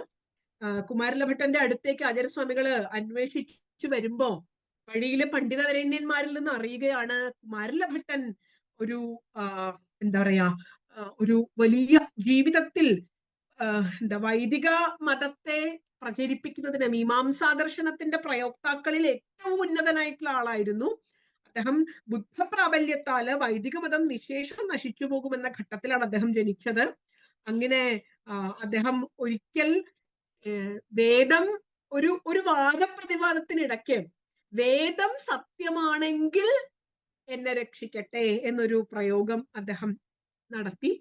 കുമാരിലഭട്ടന്റെ അടുത്തേക്ക് ആചാര്യസ്വാമികള് അന്വേഷിച്ചു വരുമ്പോ വഴിയിലെ പണ്ഡിതവരേണ്യന്മാരിൽ നിന്ന് അറിയുകയാണ് കുമാരിലഭട്ടൻ ഒരു എന്താ പറയാ ഒരു വലിയ ജീവിതത്തിൽ വൈദിക മതത്തെ പ്രചരിപ്പിക്കുന്നതിന് മീമാംസാ ദർശനത്തിന്റെ പ്രയോക്താക്കളിൽ ഏറ്റവും ഉന്നതനായിട്ടുള്ള ആളായിരുന്നു അദ്ദേഹം. ബുദ്ധപ്രാബല്യത്താല് വൈദിക മതം നിശേഷം നശിച്ചു പോകുമെന്ന ഘട്ടത്തിലാണ് അദ്ദേഹം ജനിച്ചത്. അങ്ങനെ അദ്ദേഹം ഒരിക്കൽ വേദം ഒരു വാദപ്രതിവാദത്തിനിടയ്ക്ക് വേദം സത്യമാണെങ്കിൽ എന്നെ രക്ഷിക്കട്ടെ എന്നൊരു പ്രയോഗം അദ്ദേഹം നടത്തി.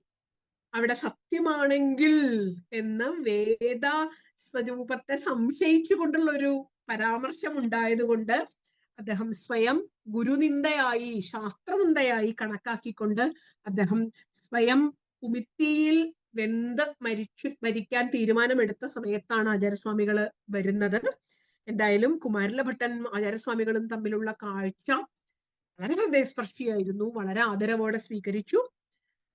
അവിടെ സത്യമാണെങ്കിൽ എന്ന് വേദ സ്വരൂപത്തെ സംശയിച്ചുകൊണ്ടുള്ള ഒരു പരാമർശം ഉണ്ടായതുകൊണ്ട് അദ്ദേഹം സ്വയം ഗുരുനിന്ദയായി, ശാസ്ത്രനിന്ദയായി കണക്കാക്കിക്കൊണ്ട് അദ്ദേഹം സ്വയം ഉമിത്തിയിൽ വെന്ത് മരിക്കാൻ തീരുമാനമെടുത്ത സമയത്താണ് ആചാര്യസ്വാമികള് വരുന്നത്. എന്തായാലും കുമാരിലഭട്ടൻ ആചാര്യസ്വാമികളും തമ്മിലുള്ള കാഴ്ച വളരെ ഹൃദയസ്പർശിയായിരുന്നു. വളരെ ആദരവോടെ സ്വീകരിച്ചു.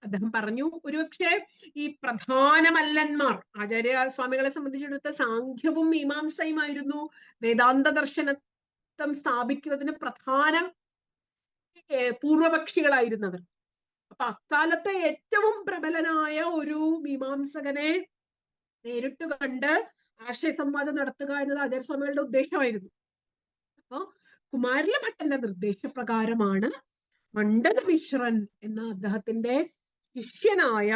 അദ്ദേഹം പറഞ്ഞു, ഒരുപക്ഷെ ഈ പ്രധാനമല്ലന്മാർ ആചാര്യസ്വാമികളെ സംബന്ധിച്ചിടത്തോളം സാഖ്യവും മീമാംസയുമായിരുന്നു വേദാന്ത ദർശനം സ്ഥാപിക്കുന്നതിന് പ്രധാന പൂർവപക്ഷികളായിരുന്നവർ. അപ്പൊ അക്കാലത്തെ ഏറ്റവും പ്രബലനായ ഒരു മീമാംസകനെ നേരിട്ട് കണ്ട് ആശയസംവാദം നടത്തുക എന്നത് ആചാര്യസ്വാമികളുടെ ഉദ്ദേശമായിരുന്നു. അപ്പോ കുമാരിലഭട്ടന്റെ നിർദ്ദേശപ്രകാരമാണ് മണ്ഡലമിശ്രൻ എന്ന അദ്ദേഹത്തിന്റെ ശിഷ്യനായ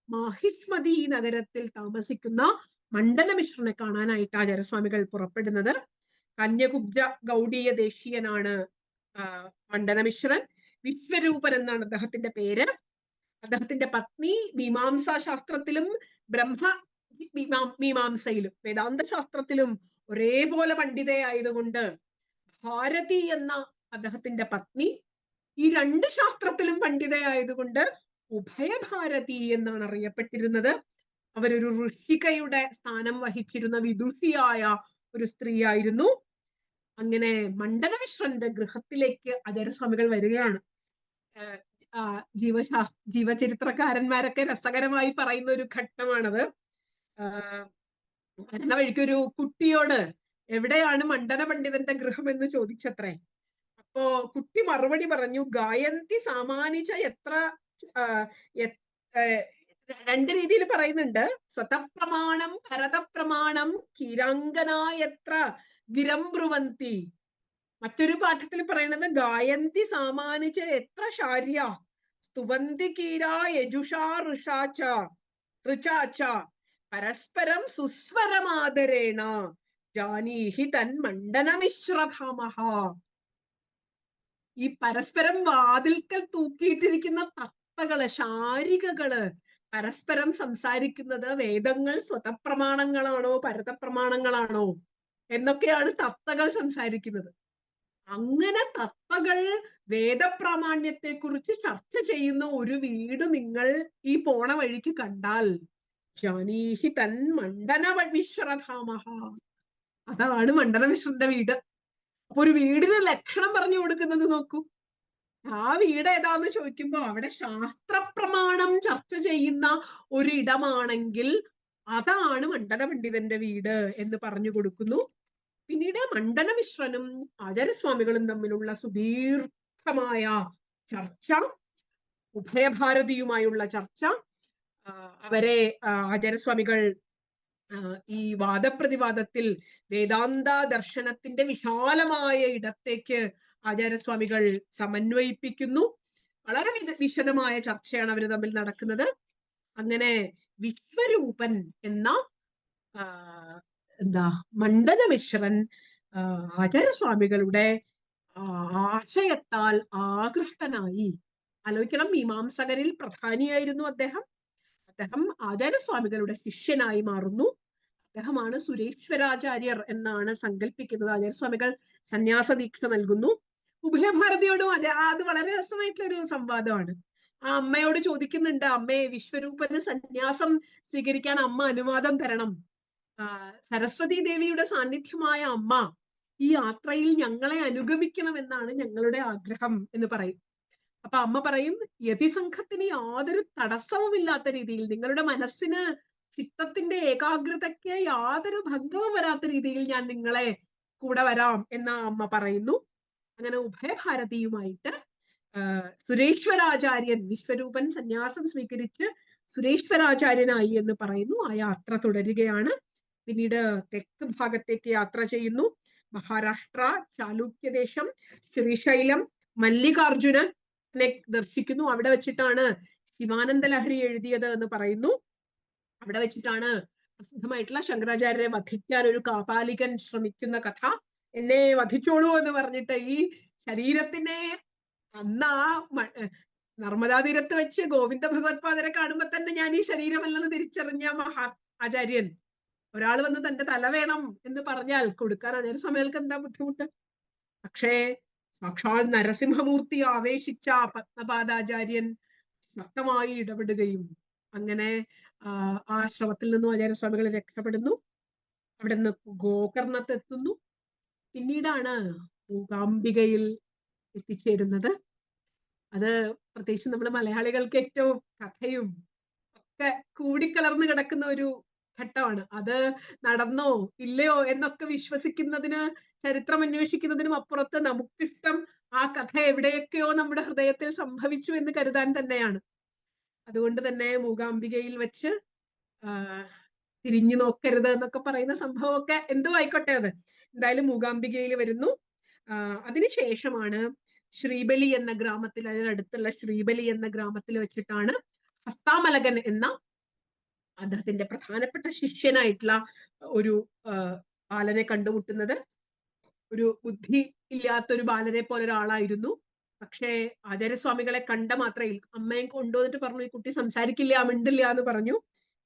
മാഹിഷ്മതി നഗരത്തിൽ താമസിക്കുന്ന മണ്ഡലമിശ്രനെ കാണാനായിട്ട് ആചാര്യസ്വാമികൾ പുറപ്പെടുന്നത്. കന്യകുബ്ജ ഗൗഡീയ ദേശീയനാണ് മണ്ഡലമിശ്രൻ. വിശ്വരൂപൻ എന്നാണ് അദ്ദേഹത്തിന്റെ പേര്. അദ്ദേഹത്തിന്റെ പത്നി മീമാംസാ ശാസ്ത്രത്തിലും മീമാംസയിലും വേദാന്ത ശാസ്ത്രത്തിലും ഒരേപോലെ പണ്ഡിതയായതുകൊണ്ട് ഭാരതി എന്ന അദ്ദേഹത്തിന്റെ പത്നി ഈ രണ്ട് ശാസ്ത്രത്തിലും പണ്ഡിതയായതുകൊണ്ട് ഉഭയഭാരതി എന്നാണ് അറിയപ്പെട്ടിരുന്നത്. അവരൊരു ഋഷികയുടെ സ്ഥാനം വഹിച്ചിരുന്ന വിദുഷിയായ ഒരു സ്ത്രീയായിരുന്നു. അങ്ങനെ മണ്ഡലമിശ്രന്റെ ഗൃഹത്തിലേക്ക് ആചാര്യസ്വാമികൾ വരികയാണ്. ജീവചരിത്രകാരന്മാരൊക്കെ രസകരമായി പറയുന്ന ഒരു ഘട്ടമാണത്. വരുന്ന വഴിക്കൊരു കുട്ടിയോട് എവിടെയാണ് മണ്ഡന പണ്ഡിതന്റെ ഗൃഹം എന്ന് ചോദിച്ചത്രേ. അപ്പോ കുട്ടി മറുപടി പറഞ്ഞു, ഗായന്തി സാമാനിച്ച എത്ര രണ്ട് രീതിയിൽ പറയുന്നുണ്ട്. സ്വതപ്രമാണം ഭരതപ്രമാണം കീരാങ്കനായത്ര ഗിരം ബ്രുവന്തി. മറ്റൊരു പാഠത്തിൽ പറയുന്നത് ഗായന്തി സാമാനിച്ച എത്ര ശാര്യ സ്തുവന്തി കീരാ യജുഷാ ഋചാച്ച പരസ്പരം സുസ്വരമാദരേണ ജാനീഹി തൻ മണ്ഡനമിശ്രധാമഹ. ഈ പരസ്പരം വാതിൽക്കൽ തൂക്കിയിട്ടിരിക്കുന്ന തത്തകള്, ശാരികകള് പരസ്പരം സംസാരിക്കുന്നത് വേദങ്ങൾ സ്വതപ്രമാണങ്ങളാണോ ഭരതപ്രമാണങ്ങളാണോ എന്നൊക്കെയാണ് തത്തകൾ സംസാരിക്കുന്നത്. അങ്ങനെ തത്തകൾ വേദപ്രാമാണ്യത്തെ കുറിച്ച് ചർച്ച ചെയ്യുന്ന ഒരു വീട് നിങ്ങൾ ഈ പോണ വഴിക്ക് കണ്ടാൽ ജാനീഹി തൻ മണ്ഡന മിശ്രധാമഹ, അതാണ് മണ്ഡനമിശ്രന്റെ വീട്. അപ്പൊ ഒരു വീടിന് ലക്ഷണം പറഞ്ഞു കൊടുക്കുന്നത് നോക്കൂ. ആ വീട് ഏതാന്ന് ചോദിക്കുമ്പോ അവിടെ ശാസ്ത്രപ്രമാണം ചർച്ച ചെയ്യുന്ന ഒരിടമാണെങ്കിൽ അതാണ് മണ്ഡന പണ്ഡിതന്റെ വീട് എന്ന് പറഞ്ഞു കൊടുക്കുന്നു. പിന്നീട് മണ്ഡനമിശ്രനും ആചാര്യസ്വാമികളും തമ്മിലുള്ള സുദീർഘമായ ചർച്ച, ഉഭയഭാരതിയുമായുള്ള ചർച്ച, അവരെ ആചാര്യസ്വാമികൾ ഈ വാദപ്രതിവാദത്തിൽ വേദാന്ത ദർശനത്തിന്റെ വിശാലമായ ഇടത്തേക്ക് ആചാര്യസ്വാമികൾ സമന്വയിപ്പിക്കുന്നു. വളരെ വിശദമായ ചർച്ചയാണ് അവർ തമ്മിൽ നടക്കുന്നത്. അങ്ങനെ വിശ്വരൂപൻ എന്ന മണ്ഡനമിശ്രൻ ആചാര്യസ്വാമികളുടെ ആശയത്താൽ ആകൃഷ്ടനായി. ആലോചിക്കണം, മീമാംസകരിൽ പ്രധാനിയായിരുന്നു അദ്ദേഹം. അദ്ദേഹം ആചാര്യസ്വാമികളുടെ ശിഷ്യനായി മാറുന്നു. അദ്ദേഹമാണ് സുരേശ്വരാചാര്യർ എന്നാണ് സങ്കല്പിക്കുന്നത്. ആചാര്യസ്വാമികൾ സന്യാസ ദീക്ഷ നൽകുന്നു. ഉഭയഭാരതിയോടും അത് വളരെ രസമായിട്ടുള്ള ഒരു സംവാദമാണ്. ആ അമ്മയോട് ചോദിക്കുന്നുണ്ട്, അമ്മേ, വിശ്വരൂപന് സന്യാസം സ്വീകരിക്കാൻ അമ്മ അനുവാദം തരണം. സരസ്വതി ദേവിയുടെ സാന്നിധ്യമായ അമ്മ ഈ യാത്രയിൽ ഞങ്ങളെ അനുഗമിക്കണമെന്നാണ് ഞങ്ങളുടെ ആഗ്രഹം എന്ന് പറയും. അപ്പൊ അമ്മ പറയും, യതിസംഘത്തിന് യാതൊരു തടസ്സവുമില്ലാത്ത രീതിയിൽ, നിങ്ങളുടെ മനസ്സിന് ചിത്തത്തിന്റെ ഏകാഗ്രതയ്ക്ക് യാതൊരു ഭംഗവും വരാത്ത രീതിയിൽ ഞാൻ നിങ്ങളെ കൂടെ വരാം എന്ന് അമ്മ പറയുന്നു. അങ്ങനെ ഉഭയഭാരതിയുമായിട്ട് സുരേശ്വരാചാര്യൻ, വിശ്വരൂപൻ സന്യാസം സ്വീകരിച്ച് സുരേശ്വരാചാര്യനായി എന്ന് പറയുന്നു. ആ യാത്ര തുടരുകയാണ്. പിന്നീട് തെക്ക് ഭാഗത്തേക്ക് യാത്ര ചെയ്യുന്നു. മഹാരാഷ്ട്ര, ചാലൂക്യദേശം, ശ്രീശൈലം, മല്ലികാർജുനനെ ദർശിക്കുന്നു. അവിടെ വെച്ചിട്ടാണ് ശിവാനന്ദ ലഹരി എഴുതിയത് എന്ന് പറയുന്നു. അവിടെ വെച്ചിട്ടാണ് പ്രസിദ്ധമായിട്ടുള്ള ശങ്കരാചാര്യരെ വധിക്കാൻ ഒരു കാപാലികൻ ശ്രമിക്കുന്ന കഥ. എന്നെ വധിച്ചോളൂ എന്ന് പറഞ്ഞിട്ട് ഈ ശരീരത്തിനെ അന്ന് ആ നർമ്മദാ തീരത്ത് വെച്ച് ഗോവിന്ദ ഭഗവത്പാദരെ കാണുമ്പോ തന്നെ ഞാൻ ഈ ശരീരമല്ലെന്ന് തിരിച്ചറിഞ്ഞ ആചാര്യൻ ഒരാൾ വന്ന് തന്റെ തല വേണം എന്ന് പറഞ്ഞാൽ കൊടുക്കാൻ ആചാര്യസ്വാമികൾക്ക് എന്താ ബുദ്ധിമുട്ട്? പക്ഷേ സാക്ഷാൽ നരസിംഹമൂർത്തി ആവേശിച്ച പത്മപാദാചാര്യൻ ശക്തമായി ഇടപെടുകയും അങ്ങനെ ആ ശ്രമത്തിൽ നിന്നും ആചാര്യസ്വാമികൾ രക്ഷപ്പെടുന്നു. അവിടെ നിന്ന് ഗോകർണത്തെത്തുന്നു. പിന്നീടാണ് മൂകാംബികയിൽ എത്തിച്ചേരുന്നത്. അത് പ്രത്യേകിച്ച് നമ്മുടെ മലയാളികൾക്ക് ഏറ്റവും കഥയും ഒക്കെ കൂടിക്കലർന്ന് കിടക്കുന്ന ഒരു ഘട്ടമാണ്. അത് നടന്നോ ഇല്ലയോ എന്നൊക്കെ വിശ്വസിക്കുന്നതിന്, ചരിത്രം അന്വേഷിക്കുന്നതിനും അപ്പുറത്ത് നമുക്കിഷ്ടം ആ കഥ എവിടെയൊക്കെയോ നമ്മുടെ ഹൃദയത്തിൽ സംഭവിച്ചു എന്ന് കരുതാൻ തന്നെയാണ്. അതുകൊണ്ട് തന്നെ മൂകാംബികയിൽ വെച്ച് തിരിഞ്ഞു നോക്കരുത് എന്നൊക്കെ പറയുന്ന സംഭവമൊക്കെ എന്തോ ആയിക്കോട്ടെ, അത് എന്തായാലും മൂകാംബികയിൽ വരുന്നു. അതിനുശേഷമാണ് ശ്രീബലി എന്ന ഗ്രാമത്തിൽ, അതിനടുത്തുള്ള ശ്രീബലി എന്ന ഗ്രാമത്തിൽ വെച്ചിട്ടാണ് ഹസ്താമലകൻ എന്ന അദ്ദേഹത്തിന്റെ പ്രധാനപ്പെട്ട ശിഷ്യനായിട്ടുള്ള ഒരു ബാലനെ കണ്ടുമുട്ടുന്നത്. ഒരു ബുദ്ധി ഇല്ലാത്തൊരു ബാലനെ പോലെ ഒരാളായിരുന്നു. പക്ഷേ ആചാര്യസ്വാമികളെ കണ്ട മാത്രയിൽ അമ്മയെ കൊണ്ടുവന്നിട്ട് പറഞ്ഞു, ഈ കുട്ടി സംസാരിക്കില്ല, മിണ്ടില്ല എന്ന് പറഞ്ഞു.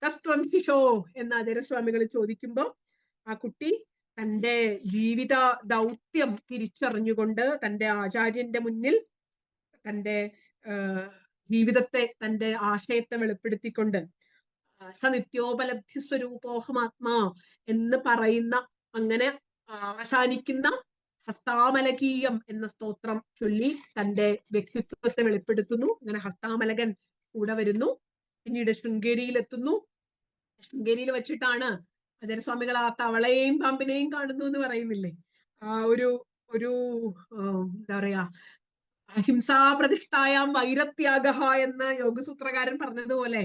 കസ്ത്വം ഹിഷോ എന്ന് ആചാര്യസ്വാമികൾ ചോദിക്കുമ്പോൾ ആ കുട്ടി തന്റെ ജീവിത ദൗത്യം തിരിച്ചറിഞ്ഞുകൊണ്ട് തന്റെ ആചാര്യന്റെ മുന്നിൽ തന്റെ ജീവിതത്തെ, തന്റെ ആശയത്തെ വെളിപ്പെടുത്തിക്കൊണ്ട് സനിത്യോപലബ്ധി സ്വരൂപോഹമാത്മാ എന്ന് പറയുന്ന, അങ്ങനെ അവസാനിക്കുന്ന ഹസ്താമലകീയം എന്ന സ്തോത്രം ചൊല്ലി തന്റെ വ്യക്തിത്വത്തെ വെളിപ്പെടുത്തുന്നു. അങ്ങനെ ഹസ്താമലകൻ കൂടെ വരുന്നു. പിന്നീട് ശൃംഗേരിയിൽ എത്തുന്നു. ശൃംഗേരിയിൽ വെച്ചിട്ടാണ് ആചാര്യസ്വാമികൾ ആ തവളയെയും പാമ്പിനെയും കാണുന്നു എന്ന് പറയുന്നില്ലേ? ആ ഒരു ഒരു എന്താ പറയാ, അഹിംസാ പ്രതിഷ്ഠായാം വൈരത്യാഗ എന്ന യോഗസൂത്രകാരൻ പറഞ്ഞതുപോലെ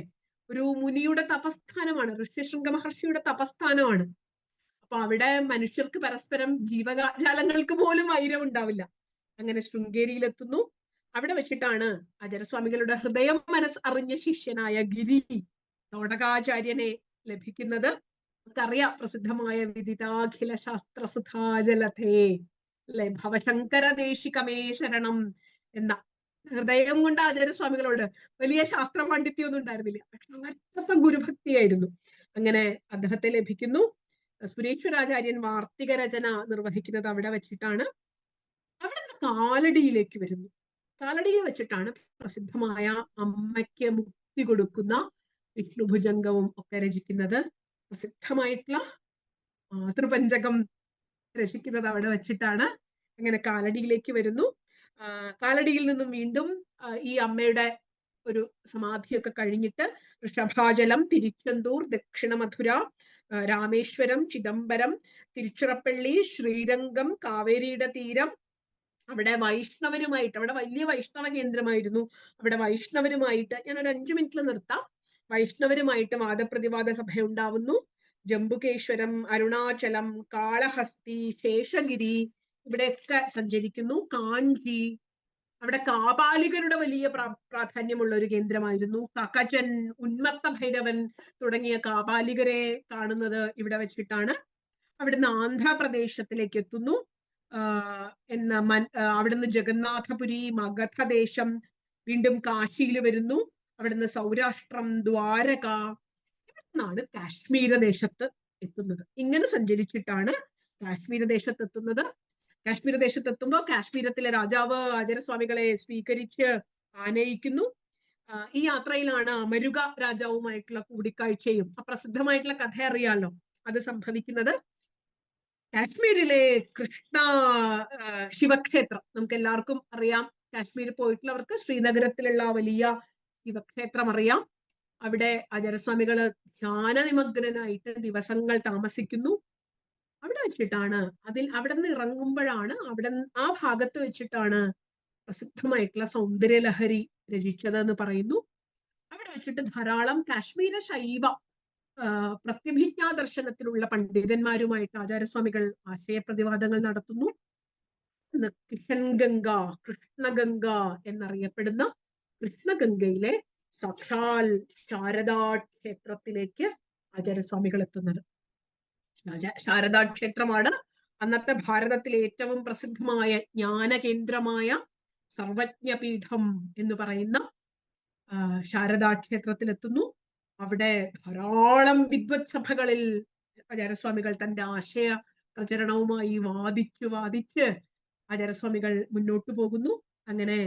ഒരു മുനിയുടെ തപസ്ഥാനമാണ്, ഋഷ്യശൃംഗ മഹർഷിയുടെ തപസ്ഥാനമാണ്. അപ്പൊ അവിടെ മനുഷ്യർക്ക് പരസ്പരം, ജീവജാലങ്ങൾക്ക് പോലും വൈരം ഉണ്ടാവില്ല. അങ്ങനെ ശൃംഗേരിയിലെത്തുന്നു. അവിടെ വെച്ചിട്ടാണ് ആചാര്യസ്വാമികളുടെ ഹൃദയം മനസ്സ് അറിഞ്ഞ ശിഷ്യനായ ഗിരി തോടകാചാര്യനെ ലഭിക്കുന്നത്. നമുക്കറിയാം പ്രസിദ്ധമായ വിദിതാഖില ശാസ്ത്രസുധാജലധേ അല്ലെ, ഭവശങ്കര ദേശികമേ ശരണം എന്ന. ഹൃദയം കൊണ്ട് ആചാര്യസ്വാമികളോട് വലിയ ശാസ്ത്ര പാണ്ഡിത്യമൊന്നും ഉണ്ടായിരുന്നില്ല, പക്ഷെ അങ്ങനത്തെ ഗുരുഭക്തിയായിരുന്നു. അങ്ങനെ അദ്ദേഹത്തെ ലഭിക്കുന്നു. സുരേശ്വരാചാര്യൻ വാർത്തിക രചന നിർവഹിക്കുന്നത് അവിടെ വെച്ചിട്ടാണ്. അവിടെ നിന്ന് കാലടിയിലേക്ക് വരുന്നു. കാലടിയിൽ വെച്ചിട്ടാണ് പ്രസിദ്ധമായ അമ്മയ്ക്ക് മുക്തി കൊടുക്കുന്ന വിഷ്ണുഭുജംഗവും ഒക്കെ രചിക്കുന്നത്. പ്രസിദ്ധമായിട്ടുള്ള മാതൃപഞ്ചകം രചിക്കുന്നത് അവിടെ വെച്ചിട്ടാണ്. അങ്ങനെ കാലടിയിലേക്ക് വരുന്നു. കാലടിയിൽ നിന്നും വീണ്ടും ഈ അമ്മയുടെ ഒരു സമാധിയൊക്കെ കഴിഞ്ഞിട്ട് ഋഷഭാചലം, തിരുച്ചെന്തൂർ, ദക്ഷിണ മധുര, രാമേശ്വരം, ചിദംബരം, തിരുച്ചിറപ്പള്ളി, ശ്രീരംഗം, കാവേരിയുടെ തീരം, അവിടെ വൈഷ്ണവരുമായിട്ട്, അവിടെ വലിയ വൈഷ്ണവ കേന്ദ്രമായിരുന്നു, അവിടെ വൈഷ്ണവരുമായിട്ട്, ഞാൻ ഒരു 5 മിനിറ്റിൽ നിർത്താം, വൈഷ്ണവരുമായിട്ട് വാദപ്രതിവാദ സഭ ഉണ്ടാവുന്നു. ജംബുകേശ്വരം, അരുണാചലം, കാളഹസ്തി, ശേഷഗിരി ഇവിടെയൊക്കെ സഞ്ചരിക്കുന്നു. കാഞ്ചി, അവിടെ കാപാലികരുടെ വലിയ പ്രാധാന്യമുള്ള ഒരു കേന്ദ്രമായിരുന്നു. കക്കച്ചൻ, ഉന്മത്ത ഭൈരവൻ തുടങ്ങിയ കാപാലികരെ കാണുന്നത് ഇവിടെ വെച്ചിട്ടാണ്. അവിടുന്ന് ആന്ധ്രാപ്രദേശത്തിലേക്ക് എത്തുന്നു. അവിടുന്ന് ജഗന്നാഥപുരി, മഗധദേശം, വീണ്ടും കാശിയിൽ വരുന്നു. അവിടുന്ന് സൗരാഷ്ട്രം, ദ്വാരക, ഇവിടുന്നാണ് കാശ്മീര ദേശത്ത് എത്തുന്നത്. ഇങ്ങനെ സഞ്ചരിച്ചിട്ടാണ് കാശ്മീര ദേശത്ത് എത്തുന്നത്. കാശ്മീര ദേശത്തെത്തുമ്പോൾ കാശ്മീരത്തിലെ രാജാവ് ആചാര്യസ്വാമികളെ സ്വീകരിച്ച് ആനയിക്കുന്നു. ഈ യാത്രയിലാണ് അമരുക രാജാവുമായിട്ടുള്ള കൂടിക്കാഴ്ചയും, അപ്രസിദ്ധമായിട്ടുള്ള കഥ അറിയാലോ, അത് സംഭവിക്കുന്നത്. കാശ്മീരിലെ കൃഷ്ണ ശിവക്ഷേത്രം നമുക്ക് എല്ലാവർക്കും അറിയാം. കാശ്മീരിൽ പോയിട്ടുള്ളവർക്ക് ശ്രീനഗരത്തിലുള്ള വലിയ ശിവക്ഷേത്രം അറിയാം. അവിടെ ആചാര്യസ്വാമികള് ധ്യാന നിമഗ്നനായിട്ട് ദിവസങ്ങൾ താമസിക്കുന്നു. അവിടെ വെച്ചിട്ടാണ്, അവിടെ നിന്ന് ഇറങ്ങുമ്പോഴാണ്, ആ ഭാഗത്ത് വെച്ചിട്ടാണ് പ്രസിദ്ധമായിട്ടുള്ള സൗന്ദര്യലഹരി രചിച്ചത് എന്ന് പറയുന്നു. അവിടെ വെച്ചിട്ട് ധാരാളം കാശ്മീര ശൈവ പ്രത്യഭിജ്ഞാ ദർശനത്തിലുള്ള പണ്ഡിതന്മാരുമായിട്ട് ആചാര്യസ്വാമികൾ ആശയപ്രതിവാദങ്ങൾ നടത്തുന്നു. കിഷൻഗംഗ, കൃഷ്ണഗംഗ എന്നറിയപ്പെടുന്ന കൃഷ്ണഗംഗയിലെ സാക്ഷാൽ ശാരദാ ക്ഷേത്രത്തിലേക്ക് ആചാര്യസ്വാമികൾ എത്തുന്നത്. ശാരദാ ക്ഷേത്രമാണ് അന്നത്തെ ഭാരതത്തിലെ ഏറ്റവും പ്രസിദ്ധമായ ജ്ഞാനകേന്ദ്രമായ സർവജ്ഞപീഠം എന്ന് പറയുന്ന ശാരദാ ക്ഷേത്രത്തിലെത്തുന്നു. അവിടെ ധാരാളം വിദ്വത് സഭകളിൽ ആചാര്യസ്വാമികൾ തന്റെ ആശയ പ്രചരണവുമായി വാദിച്ച് ആചാര്യസ്വാമികൾ മുന്നോട്ടു പോകുന്നു. അങ്ങനെ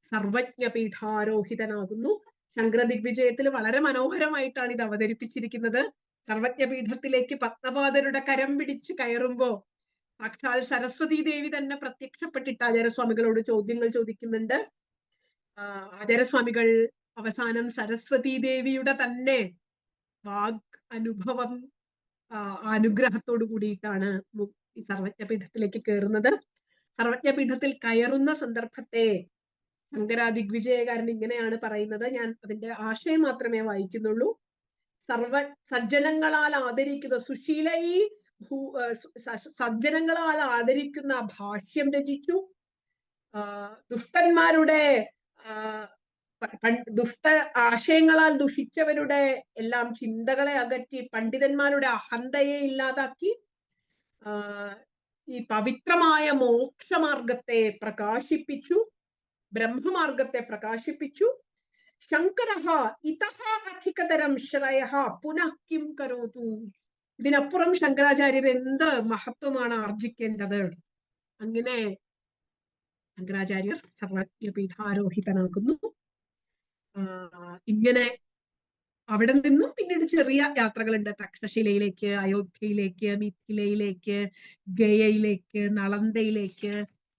സർവജ്ഞപീഠാരോഹിതനാകുന്നു. ശങ്കര ദിഗ്വിജയത്തിൽ വളരെ മനോഹരമായിട്ടാണ് ഇത് അവതരിപ്പിച്ചിരിക്കുന്നത്. സർവജ്ഞപീഠത്തിലേക്ക് പത്മപാദരുടെ കരം പിടിച്ച് കയറുമ്പോ സാക്ഷാൽ സരസ്വതി ദേവി തന്നെ പ്രത്യക്ഷപ്പെട്ടിട്ട് ആചാര്യസ്വാമികളോട് ചോദ്യങ്ങൾ ചോദിക്കുന്നുണ്ട്. ആചാര്യസ്വാമികൾ അവസാനം സരസ്വതി ദേവിയുടെ തന്നെ വാഗ് അനുഭവം അനുഗ്രഹത്തോടു കൂടിയിട്ടാണ് ഈ സർവജ്ഞപീഠത്തിലേക്ക് കയറുന്നത്. സർവജ്ഞപീഠത്തിൽ കയറുന്ന സന്ദർഭത്തെ ശങ്കര ദിഗ്വിജയകാരൻ ഇങ്ങനെയാണ് പറയുന്നത്. ഞാൻ അതിന്റെ ആശയം മാത്രമേ വായിക്കുന്നുള്ളൂ. സജ്ജനങ്ങളാൽ ആദരിക്കുന്ന സുശീലയി സജ്ജനങ്ങളാൽ ആദരിക്കുന്ന ഭാഷ്യം രചിച്ചു. ദുഷ്ടന്മാരുടെ ദുഷ്ട ആശയങ്ങളാൽ ദുഷിച്ചവരുടെ എല്ലാം ചിന്തകളെ അകറ്റി പണ്ഡിതന്മാരുടെ അഹന്തയെ ഇല്ലാതാക്കി ഈ പവിത്രമായ മോക്ഷമാർഗത്തെ പ്രകാശിപ്പിച്ചു, ബ്രഹ്മമാർഗത്തെ പ്രകാശിപ്പിച്ചു. ശങ്കരഃ ഇതഃ അധികതരം ശ്രയഃ പുനഃ കിം കരോതു. ഇതിനപ്പുറം ശങ്കരാചാര്യർ എന്ത് മഹത്വമാണ് ആർജിക്കേണ്ടത്? അങ്ങനെ ശങ്കരാചാര്യർ സർവജ്ഞപീഠാരോഹിതനാകുന്നു. ഇങ്ങനെ അവിടെ നിന്നും പിന്നീട് ചെറിയ യാത്രകളുണ്ട്. തക്ഷശിലയിലേക്ക്, അയോധ്യയിലേക്ക്, മിഥിലയിലേക്ക്, ഗയയിലേക്ക്, നളന്ദയിലേക്ക്,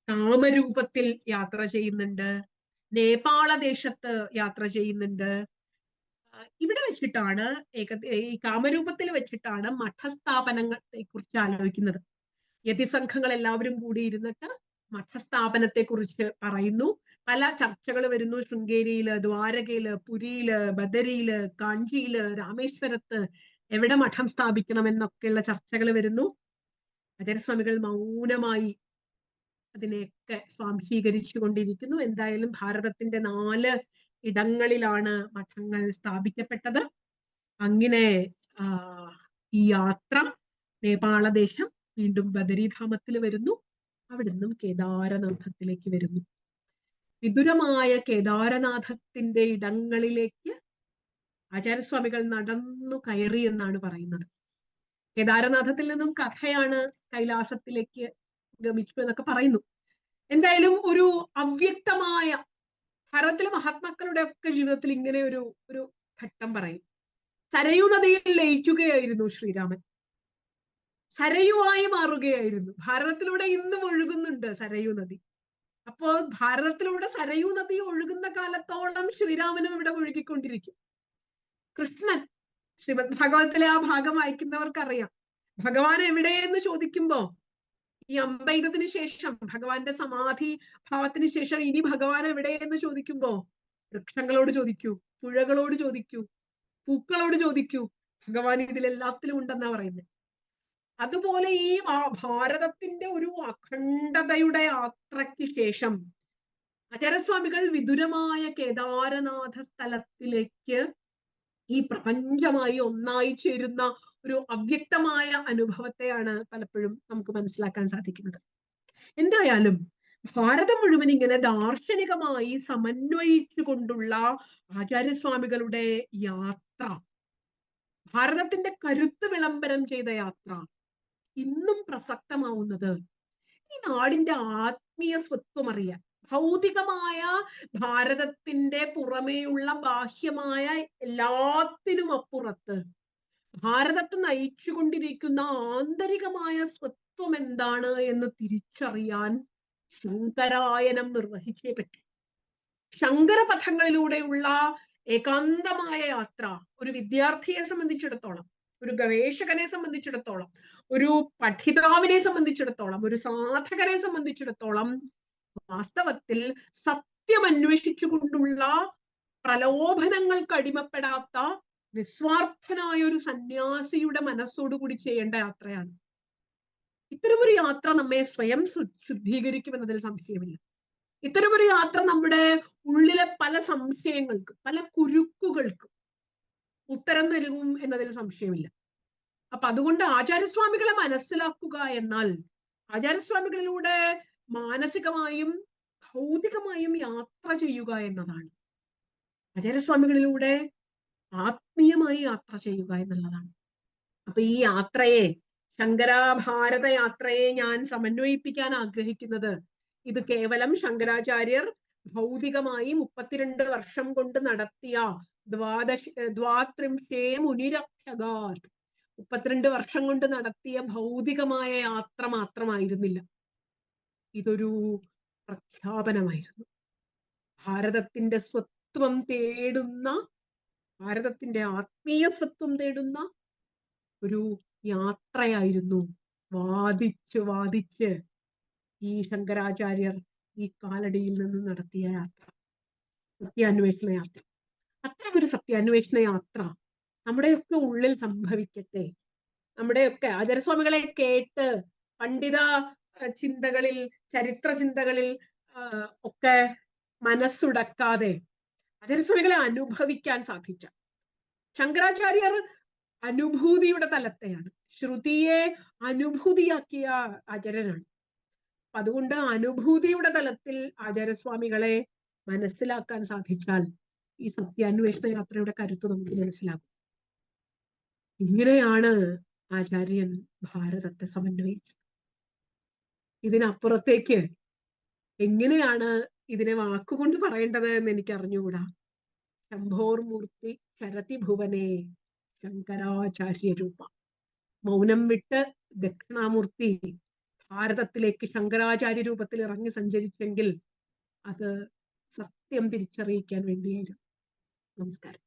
കാമരൂപത്തിൽ യാത്ര ചെയ്യുന്നുണ്ട്, നേപ്പാള ദേശത്ത് യാത്ര ചെയ്യുന്നുണ്ട്. ഇവിടെ വെച്ചിട്ടാണ് ഈ കാമരൂപത്തിൽ വെച്ചിട്ടാണ് മഠസ്ഥാപനങ്ങളെ കുറിച്ച് ആലോചിക്കുന്നത്. യതിസംഘങ്ങൾ എല്ലാവരും കൂടി ഇരുന്നിട്ട് മഠസ്ഥാപനത്തെ കുറിച്ച് പറയുന്നു. പല ചർച്ചകൾ വരുന്നു. ശൃംഗേരിയില്, ദ്വാരകയില്, പുരിയില്, ബദരിയില്, കാഞ്ചിയില്, രാമേശ്വരത്ത് എവിടെ മഠം സ്ഥാപിക്കണം എന്നൊക്കെയുള്ള ചർച്ചകൾ വരുന്നു. ആചാര്യസ്വാമികൾ മൗനമായി അതിനെയൊക്കെ സ്വാംശീകരിച്ചു കൊണ്ടിരിക്കുന്നു. എന്തായാലും ഭാരതത്തിന്റെ 4 ഇടങ്ങളിലാണ് മഠങ്ങൾ സ്ഥാപിക്കപ്പെട്ടത്. അങ്ങനെ ഈ യാത്ര നേപ്പാളദേശം വീണ്ടും ബദരീധാമത്തിൽ വരുന്നു. അവിടുന്നും കേദാരനാഥത്തിലേക്ക് വരുന്നു. വിദുരമായ കേദാരനാഥത്തിന്റെ ഇടങ്ങളിലേക്ക് ആചാര്യസ്വാമികൾ നടന്നു കയറി എന്നാണ് പറയുന്നത്. കേദാരനാഥത്തിൽ നിന്നും കഥയാണ് കൈലാസത്തിലേക്ക് ഗമിച്ചു എന്നൊക്കെ പറയുന്നു. എന്തായാലും ഒരു അവ്യക്തമായ, ഭാരതത്തിലെ മഹാത്മാക്കളുടെ ഒക്കെ ജീവിതത്തിൽ ഇങ്ങനെ ഒരു ഘട്ടം പറയും. സരയൂ നദിയിൽ ലയിക്കുകയായിരുന്നു ശ്രീരാമൻ. സരയുവായി മാറുകയായിരുന്നു. ഭാരതത്തിലൂടെ ഇന്നും ഒഴുകുന്നുണ്ട് സരയൂ നദി. അപ്പോൾ ഭാരതത്തിലൂടെ സരയൂ നദി ഒഴുകുന്ന കാലത്തോളം ശ്രീരാമനും ഇവിടെ ഒഴുകിക്കൊണ്ടിരിക്കും. കൃഷ്ണൻ, ശ്രീമദ് ഭാഗവതത്തിലെ ആ ഭാഗം വായിക്കുന്നവർക്കറിയാം, ഭഗവാൻ എവിടെയെന്ന് ചോദിക്കുമ്പോ, ഈ അമ്പെയ്തതിനു ശേഷം, ഭഗവാന്റെ സമാധി ഭാവത്തിന് ശേഷം ഇനി ഭഗവാൻ എവിടെയെന്ന് ചോദിക്കുമ്പോ, വൃക്ഷങ്ങളോട് ചോദിക്കൂ, പുഴകളോട് ചോദിക്കൂ, പൂക്കളോട് ചോദിക്കൂ, ഭഗവാൻ ഇതിലെല്ലാത്തിലും ഉണ്ടെന്നാ പറയുന്നത്. അതുപോലെ ഈ ഭാരതത്തിന്റെ ഒരു അഖണ്ഡതയുടെ യാത്രയ്ക്ക് ശേഷം ആചാര്യസ്വാമികൾ വിദുരമായ കേദാരനാഥ സ്ഥലത്തിലേക്ക് ഈ പ്രപഞ്ചമായി ഒന്നായി ചേരുന്ന ഒരു അവ്യക്തമായ അനുഭവത്തെയാണ് പലപ്പോഴും നമുക്ക് മനസ്സിലാക്കാൻ സാധിക്കുന്നത്. എന്തായാലും ഭാരതം മുഴുവൻ ഇങ്ങനെ ദാർശനികമായി സമന്വയിച്ചുകൊണ്ടുള്ള ആചാര്യസ്വാമികളുടെ യാത്ര, ഭാരതത്തിന്റെ കരുത്ത് വിളംബരം ചെയ്ത യാത്ര ഇന്നും പ്രസക്തമാവുന്നത് ഈ നാടിന്റെ ആത്മീയ സ്വത്വം അറിയാൻ, ഭൗതികമായ ഭാരതത്തിന്റെ പുറമേയുള്ള ബാഹ്യമായ എല്ലാത്തിനും അപ്പുറത്ത് ഭാരതത്തെ നയിച്ചുകൊണ്ടിരിക്കുന്ന ആന്തരികമായ സ്വത്വം എന്താണ് എന്ന് തിരിച്ചറിയാൻ ശങ്കരായനം നിർവഹിച്ചേ പറ്റൂ. ശങ്കരപഥങ്ങളിലൂടെയുള്ള ഏകാന്തമായ യാത്ര ഒരു വിദ്യാർത്ഥിയെ സംബന്ധിച്ചിടത്തോളം, ഒരു ഗവേഷകനെ സംബന്ധിച്ചിടത്തോളം, ഒരു പഠിതാവിനെ സംബന്ധിച്ചിടത്തോളം, ഒരു സാധകനെ സംബന്ധിച്ചിടത്തോളം വാസ്തവത്തിൽ സത്യം അന്വേഷിച്ചുകൊണ്ടുള്ള പ്രലോഭനങ്ങൾക്ക് അടിമപ്പെടാത്ത നിസ്വാർത്ഥനായ ഒരു സന്യാസിയുടെ മനസ്സോടുകൂടി ചെയ്യേണ്ട യാത്രയാണ്. ഇത്തരമൊരു യാത്ര നമ്മെ സ്വയം ശുദ്ധീകരിക്കുമെന്നതിൽ സംശയമില്ല. ഇത്തരമൊരു യാത്ര നമ്മുടെ ഉള്ളിലെ പല സംശയങ്ങൾക്കും, പല കുരുക്കുകൾക്കും ഉത്തരം നൽകും എന്നതിൽ സംശയമില്ല. അപ്പൊ അതുകൊണ്ട് ആചാര്യസ്വാമികളെ മനസ്സിലാക്കുക എന്നാൽ ആചാര്യസ്വാമികളിലൂടെ മാനസികമായും ഭൗതികമായും യാത്ര ചെയ്യുക എന്നതാണ്. ആചാര്യസ്വാമികളിലൂടെ ആത്മീയമായി യാത്ര ചെയ്യുക എന്നുള്ളതാണ്. അപ്പൊ ഈ യാത്രയെ, ശങ്കരാഭാരത യാത്രയെ ഞാൻ സമന്വയിപ്പിക്കാൻ ആഗ്രഹിക്കുന്നത്, ഇത് കേവലം ശങ്കരാചാര്യർ ഭൗതികമായി 32 വർഷം കൊണ്ട് നടത്തിയ ദ്വാത്രിംശേ മുനിരഭ്യഗാത് 32 വർഷം കൊണ്ട് നടത്തിയ ഭൗതികമായ യാത്ര മാത്രമായിരുന്നില്ല. ഇതൊരു പ്രഖ്യാപനമായിരുന്നു. ഭാരതത്തിന്റെ സ്വത്വം തേടുന്ന, ഭാരതത്തിന്റെ ആത്മീയ സ്വത്വം തേടുന്ന ഒരു യാത്രയായിരുന്നു. വാദിച്ച് വാദിച്ച് ഈ ശങ്കരാചാര്യർ ഈ കാലടിയിൽ നിന്ന് നടത്തിയ യാത്ര, സത്യാന്വേഷണ യാത്ര. അത്തരമൊരു സത്യാന്വേഷണ യാത്ര നമ്മുടെയൊക്കെ ഉള്ളിൽ സംഭവിക്കട്ടെ. നമ്മുടെയൊക്കെ ആചാര്യസ്വാമികളെ കേട്ട് പണ്ഡിത ചിന്തകളിൽ, ചരിത്ര ചിന്തകളിൽ ഒക്കെ മനസ്സുടക്കാതെ ആചാര്യസ്വാമികളെ അനുഭവിക്കാൻ സാധിച്ച ശങ്കരാചാര്യർ അനുഭൂതിയുടെ തലത്തെയാണ്, ശ്രുതിയെ അനുഭൂതിയാക്കിയ ആചാര്യനാണ്. അതുകൊണ്ട് അനുഭൂതിയുടെ തലത്തിൽ ആചാര്യസ്വാമികളെ മനസ്സിലാക്കാൻ സാധിച്ചാൽ ഈ സത്യാന്വേഷണ യാത്രയുടെ കരുത്ത് നമുക്ക് മനസ്സിലാകും. ഇങ്ങനെയാണ് ആചാര്യൻ ഭാരതത്തെ സമന്വയിച്ചത്. ഇതിനപ്പുറത്തേക്ക് എങ്ങനെയാണ് ഇതിനെ വാക്കുകൊണ്ട് പറയേണ്ടത് എന്ന് എനിക്ക് അറിഞ്ഞുകൂടാ. ശംഭോർമൂർത്തി ശരതി ഭുവനേ ശങ്കരാചാര്യ രൂപ. മൗനം വിട്ട് ദക്ഷിണാമൂർത്തി ഭാരതത്തിലേക്ക് ശങ്കരാചാര്യ രൂപത്തിൽ ഇറങ്ങി സഞ്ചരിച്ചെങ്കിൽ അത് സത്യം തിരിച്ചറിയിക്കാൻ വേണ്ടിയായിരുന്നു. നമസ്കാരം.